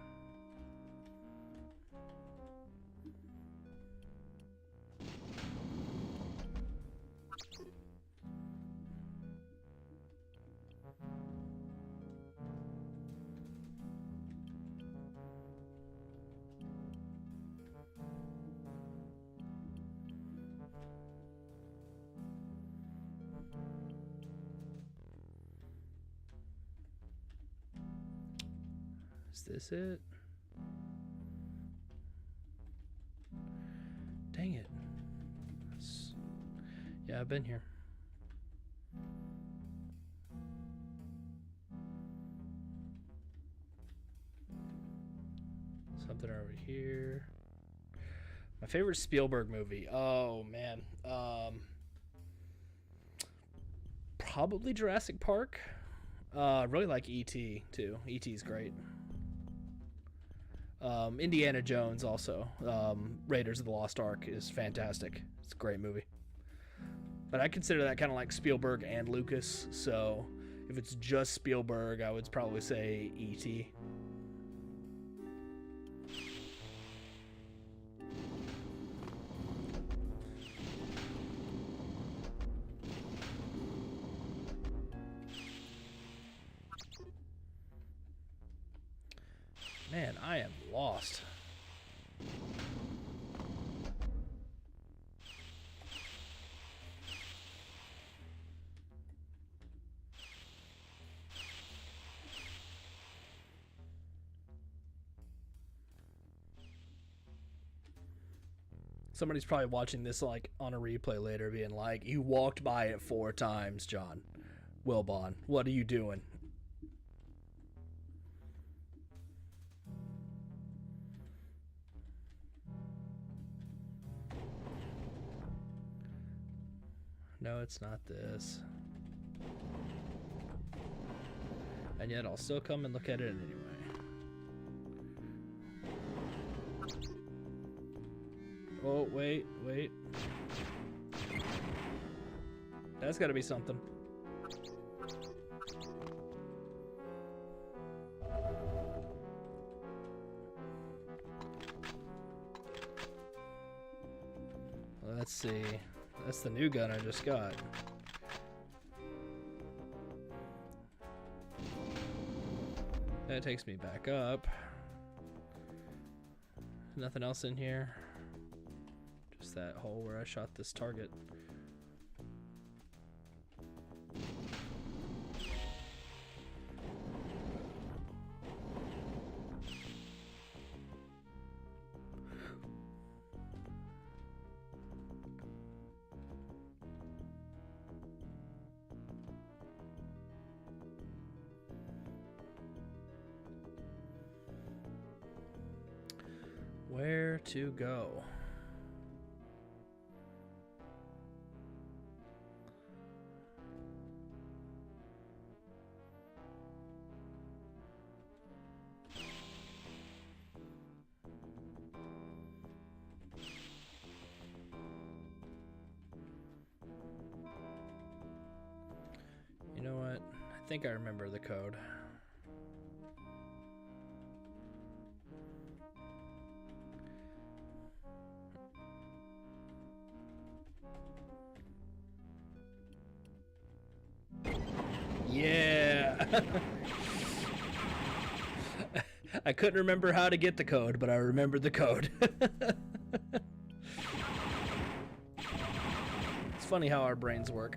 Is this it? Dang it. Yeah, I've been here. Something over here. My favorite Spielberg movie. Oh man. Probably Jurassic Park. I really like E.T. too. E.T.'s great. Indiana Jones also. Raiders of the Lost Ark is fantastic. It's a great movie. But I consider that kind of like Spielberg and Lucas. So if it's just Spielberg, I would probably say E.T. Man, I am lost. Somebody's probably watching this like on a replay later being like, you walked by it 4 times, John. Wilbon, what are you doing? No, it's not this. And yet I'll still come and look at it anyway. Oh, wait. That's gotta be something. Let's see. That's the new gun I just got. That takes me back up. Nothing else in here. Just that hole where I shot this target. Where to go? You know what? I think I remember the code. Yeah. I couldn't remember how to get the code, but I remembered the code. It's funny how our brains work.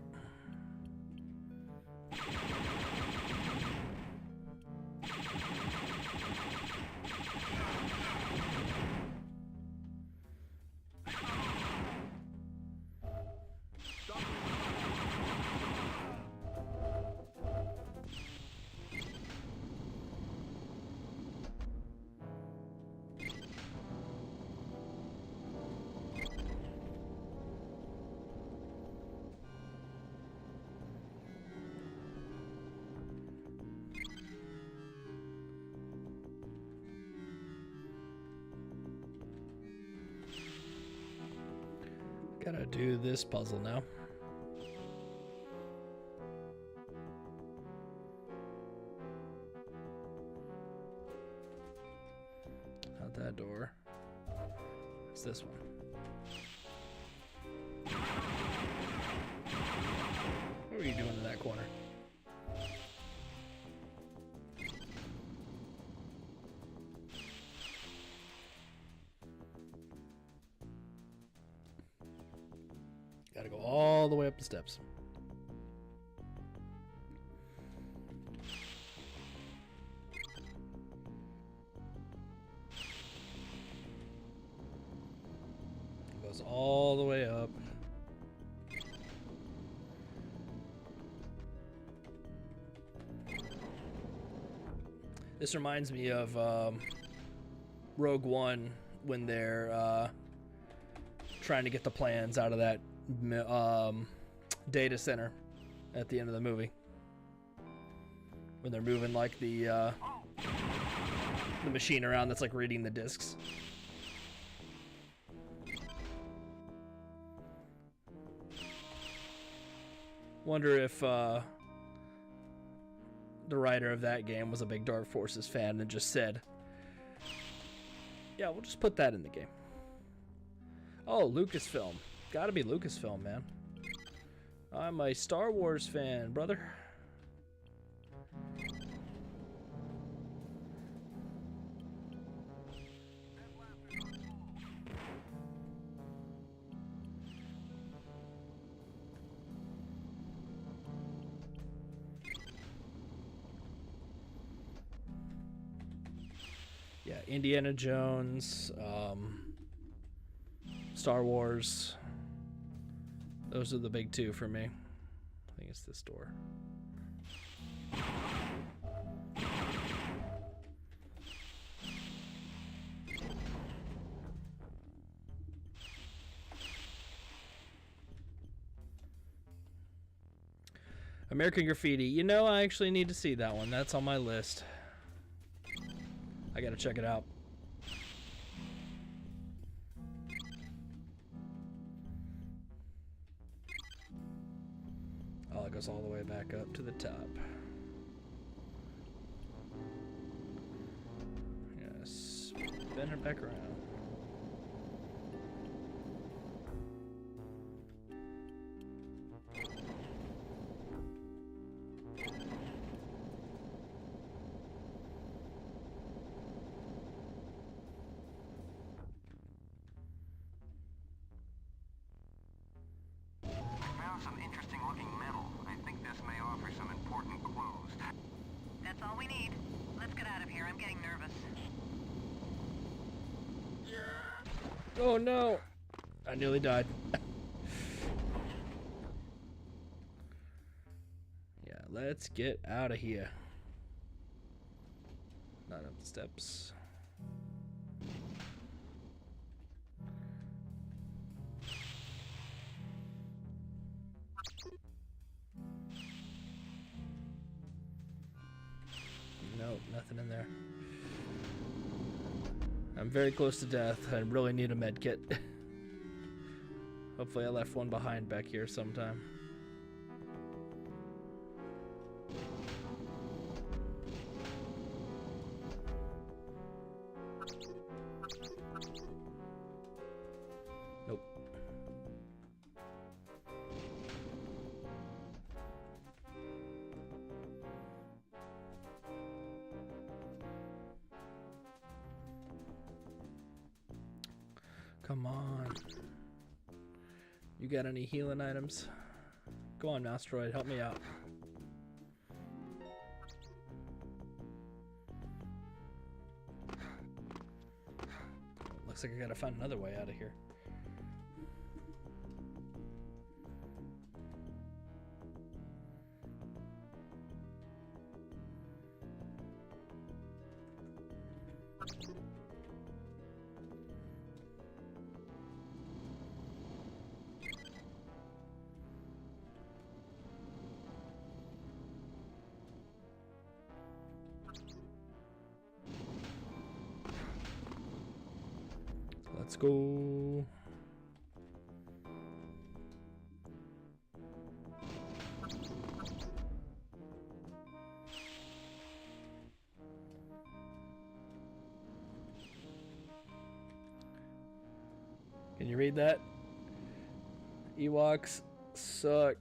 Gotta do this puzzle now. Not that door. It's this one. What are you doing in that corner? Gotta go all the way up the steps. Goes all the way up. This reminds me of Rogue One when they're trying to get the plans out of that data center at the end of the movie. When they're moving like the machine around that's like reading the discs. Wonder if the writer of that game was a big Dark Forces fan and just said, yeah, we'll just put that in the game. Oh, Lucasfilm. Gotta be Lucasfilm, man. I'm a Star Wars fan, brother. Yeah, Indiana Jones, Star Wars. Those are the big two for me. I think it's this door. American Graffiti. You know, I actually need to see that one. That's on my list. I gotta check it out. Oh, it goes all the way back up to the top. Yes, spin it back around. Some interesting looking metal. I think this may offer some important clues. That's all we need. Let's get out of here. I'm getting nervous. Oh no! I nearly died. Yeah, let's get out of here. Not up the steps. Nope, nothing in there. I'm very close to death. I really need a med kit. Hopefully I left one behind back here sometime. Nope. Come on. You got any healing items? Go on, Mousetroid, help me out. Looks like I gotta find another way out of here. Let's go. Can you read that? Ewoks suck.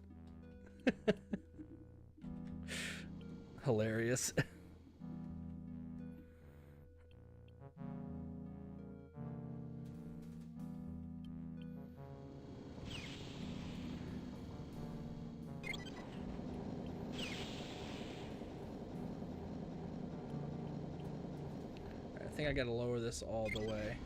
Hilarious. I think I gotta lower this all the way.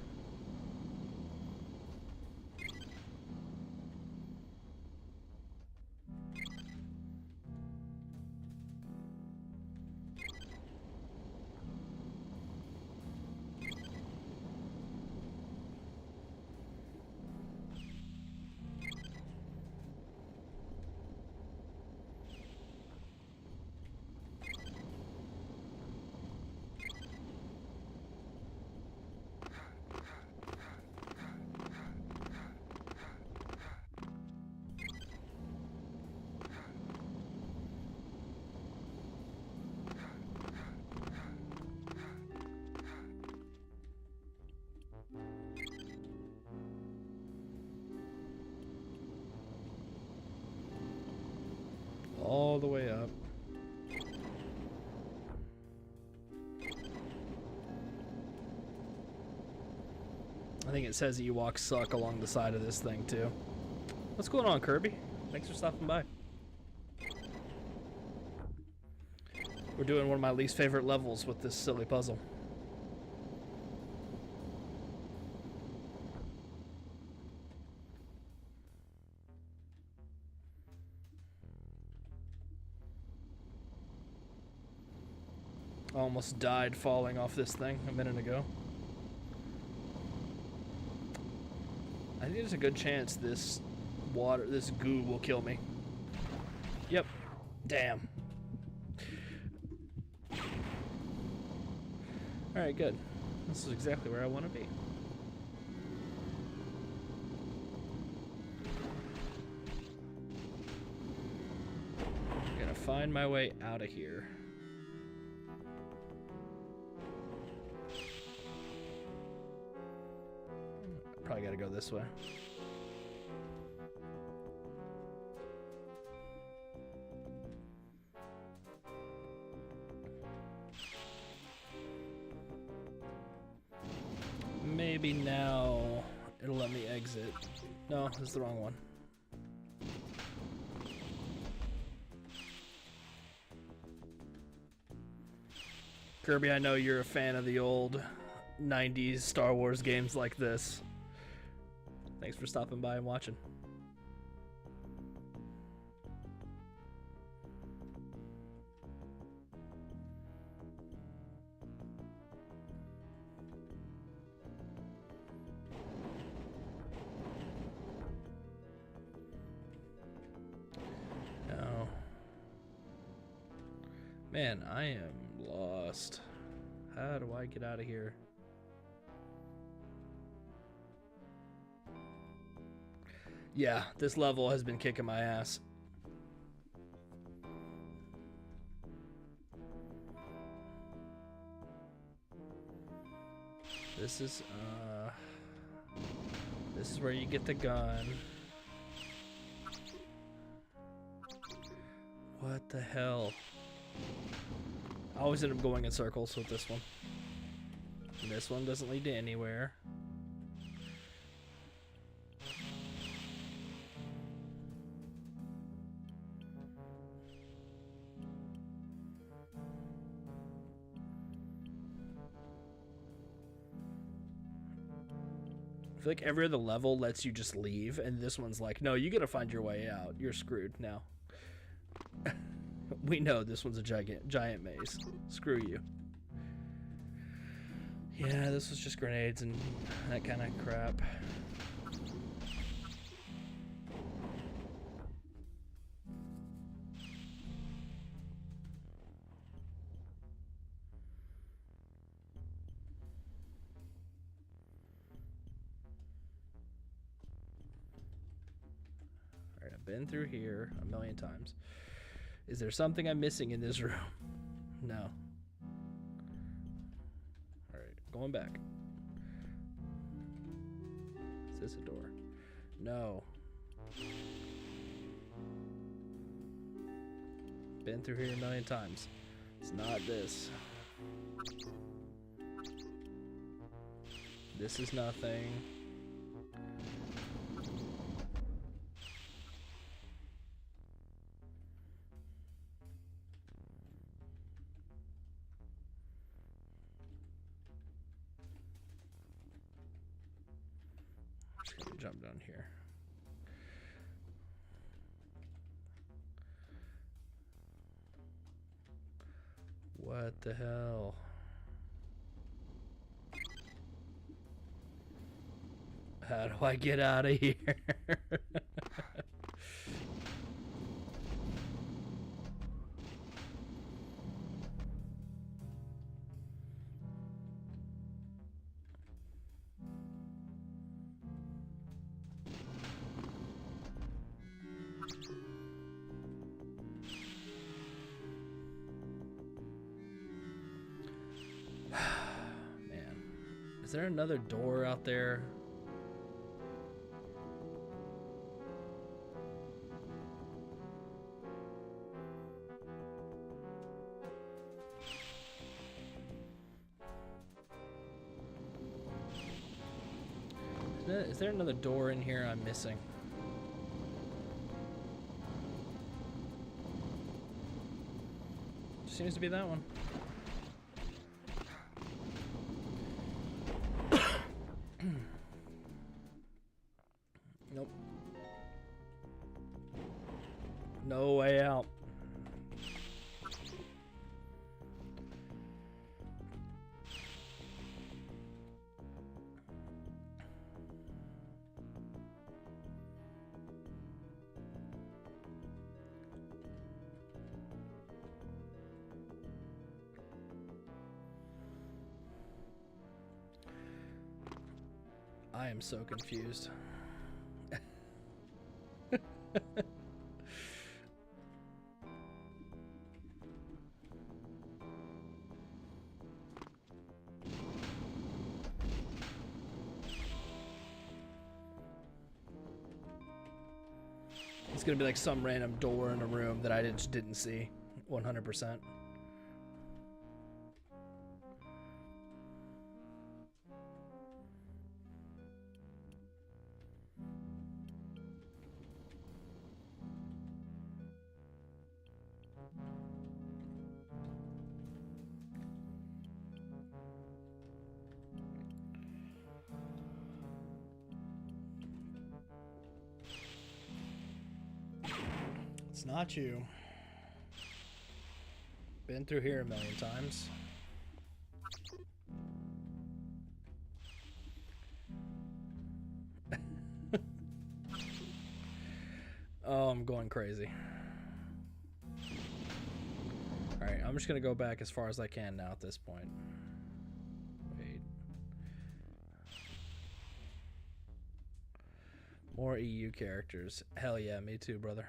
think it says Ewoks suck along the side of this thing, too. What's going on, Kirby? Thanks for stopping by. We're doing one of my least favorite levels with this silly puzzle. I almost died falling off this thing a minute ago. I think there's a good chance this goo will kill me. Yep. Damn. Alright, good. This is exactly where I want to be. I'm gonna find my way out of here. Probably gotta go this way. Maybe now it'll let me exit. No, this is the wrong one. Kirby, I know you're a fan of the old 90s Star Wars games like this. Thanks for stopping by and watching. No. Man, I am lost. How do I get out of here? Yeah, this level has been kicking my ass. This is where you get the gun. What the hell? I always end up going in circles with this one. And this one doesn't lead to anywhere. I feel like every other level lets you just leave, and this one's like, no, you gotta find your way out. You're screwed now. We know this one's a giant maze. Screw you. Yeah, this was just grenades and that kind of crap. Alright, I've been through here a million times. Is there something I'm missing in this room? No. Alright, going back. Is this a door? No. Been through here a million times. It's not this. This is nothing. Jump down here. What the hell? How do I get out of here? Is there another door out there? Is there another door in here I'm missing? Seems to be that one. Nope. No way out. I am so confused. It's gonna be like some random door in a room that I just didn't see 100%. It's not you. Been through here a million times. Oh, I'm going crazy. Alright, I'm just gonna go back as far as I can now at this point. Wait. More EU characters. Hell yeah, me too, brother.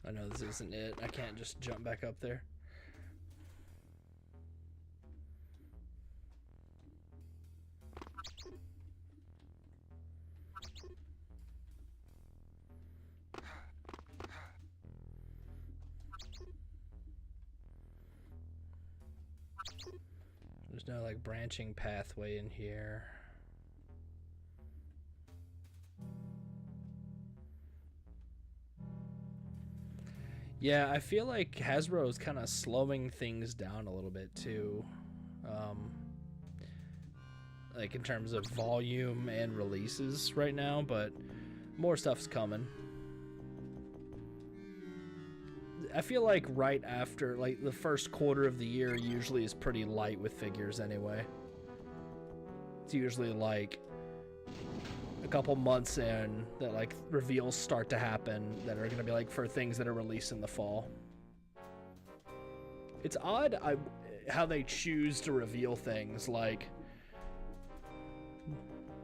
I know this isn't it. I can't just jump back up there. There's no like branching pathway in here. Yeah, I feel like Hasbro is kind of slowing things down a little bit too. Like in terms of volume and releases right now, but more stuff's coming. I feel like right after, like the first quarter of the year usually is pretty light with figures anyway. It's usually like a couple months in that like reveals start to happen that are going to be like for things that are released in the fall. It's odd how they choose to reveal things. Like,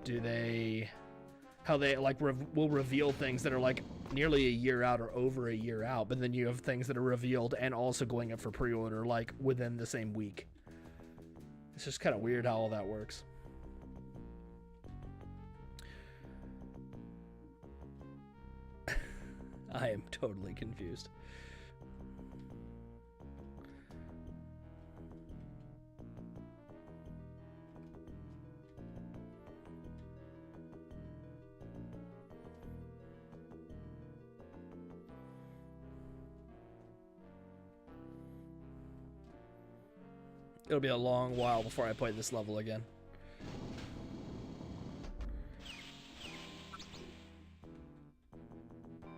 do they, how they like will reveal things that are like nearly a year out or over a year out, but then you have things that are revealed and also going up for pre-order like within the same week. It's just kind of weird how all that works. I am totally confused. It'll be a long while before I play this level again.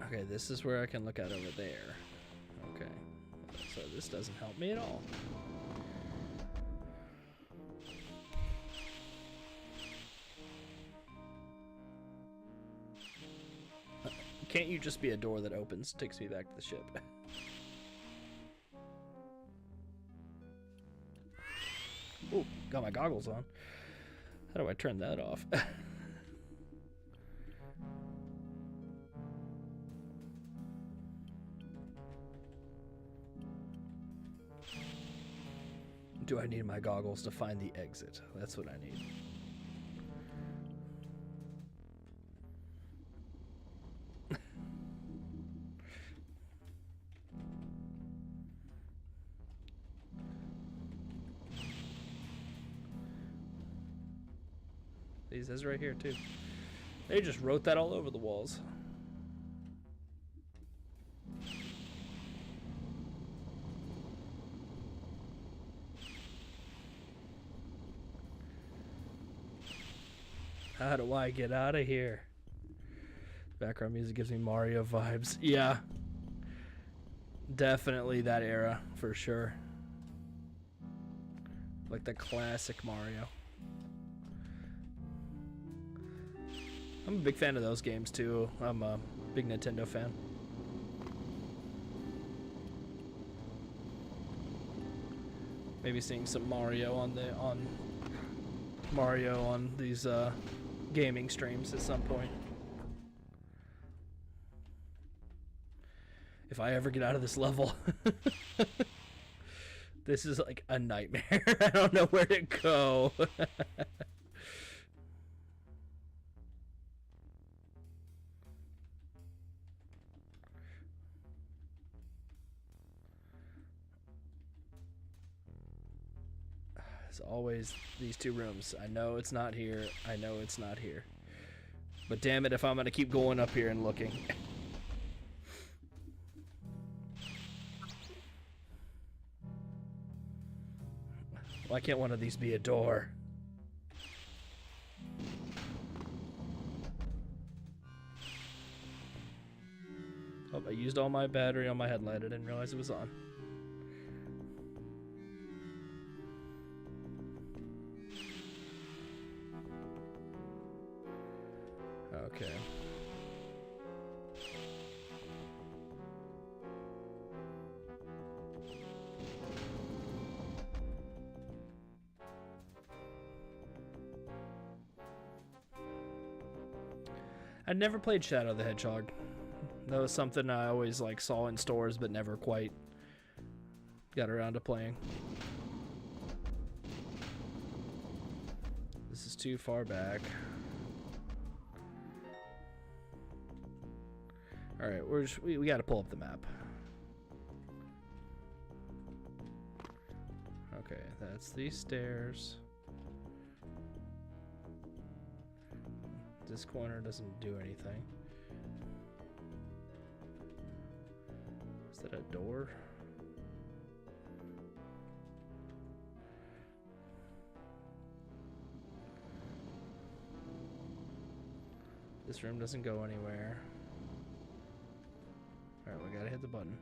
Okay, this is where I can look out over there. Okay, so this doesn't help me at all. Can't you just be a door that opens, takes me back to the ship? got my goggles on. How do I turn that off? Do I need my goggles to find the exit? That's what I need. He says right here too. They just wrote that all over the walls. How do I get out of here? Background music gives me Mario vibes. Yeah. Definitely that era, for sure. Like the classic Mario. I'm a big fan of those games too. I'm a big Nintendo fan. Maybe seeing some Mario on these gaming streams at some point. If I ever get out of this level. This is like a nightmare. I don't know where to go. As always, these two rooms. I know it's not here. I know it's not here. But damn it if I'm going to keep going up here and looking. Why can't one of these be a door? Oh, I used all my battery on my headlight. I didn't realize it was on. Okay. I never played Shadow the Hedgehog. That was something I always like saw in stores but never quite got around to playing. This is too far back. Alright, we gotta pull up the map. Okay, that's these stairs. This corner doesn't do anything. Is that a door? This room doesn't go anywhere. Alright, we gotta hit the button.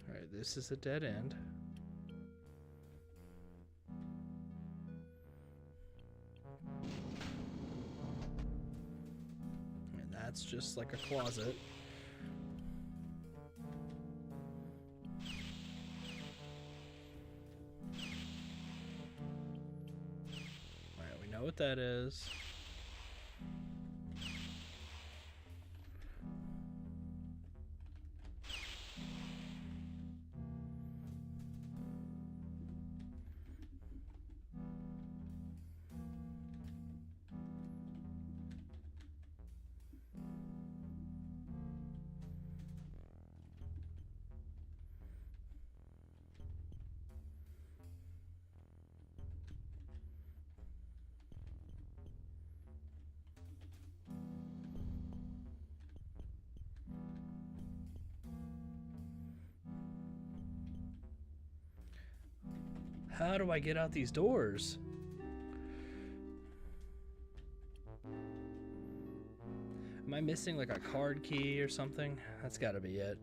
Alright, this is a dead end. And that's just like a closet. Alright, we know what that is. How do I get out these doors? Am I missing like a card key or something? That's gotta be it.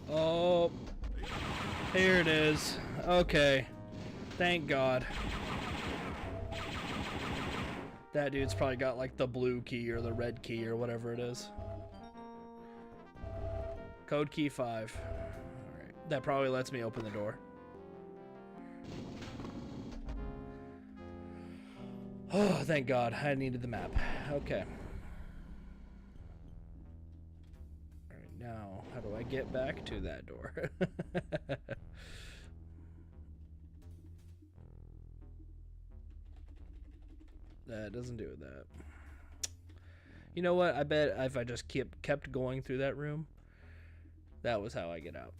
Oh, here it is. Okay. Thank God. That dude's probably got like the blue key or the red key or whatever it is. Code key 5. Alright. That probably lets me open the door. Oh, thank God. I needed the map. Okay. Alright, now, how do I get back to that door? That doesn't do that. You know what? I bet if I just kept going through that room, that was how I get out.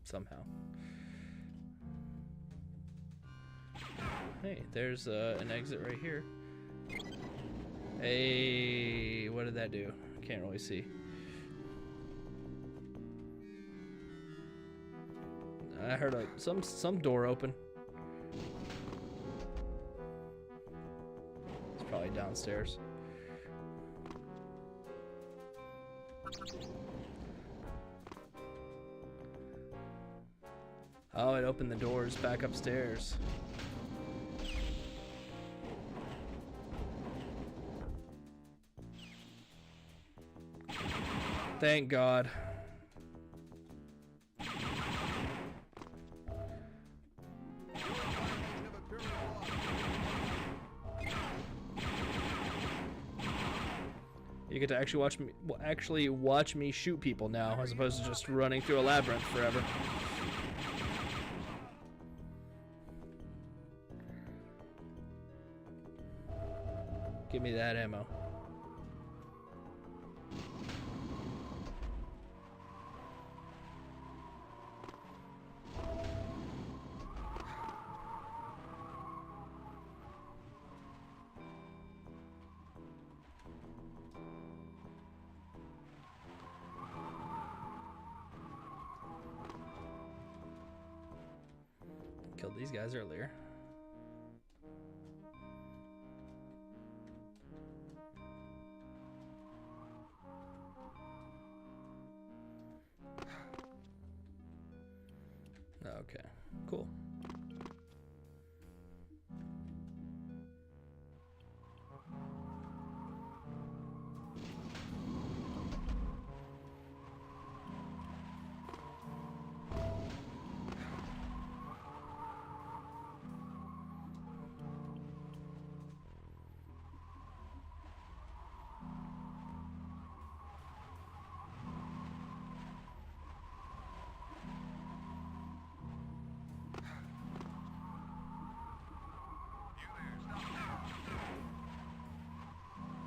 Somehow. Hey, there's an exit right here. Hey, what did that do? Can't really see. I heard some door open. It's probably downstairs. Oh, it opened the doors back upstairs. Thank God. You get to actually watch me shoot people now, as opposed to just running through a labyrinth forever. Give me that ammo. Killed these guys earlier. Okay, cool.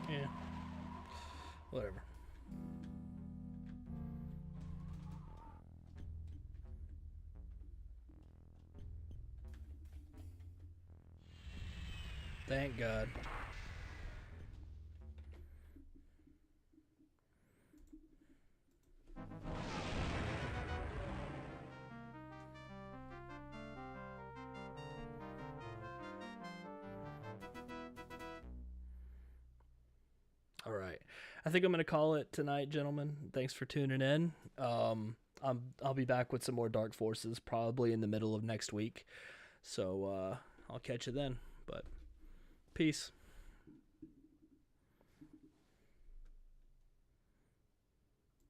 Yeah. Whatever. Thank God. All right. I think I'm going to call it tonight, gentlemen. Thanks for tuning in. I'll be back with some more Dark Forces probably in the middle of next week. So I'll catch you then. But peace.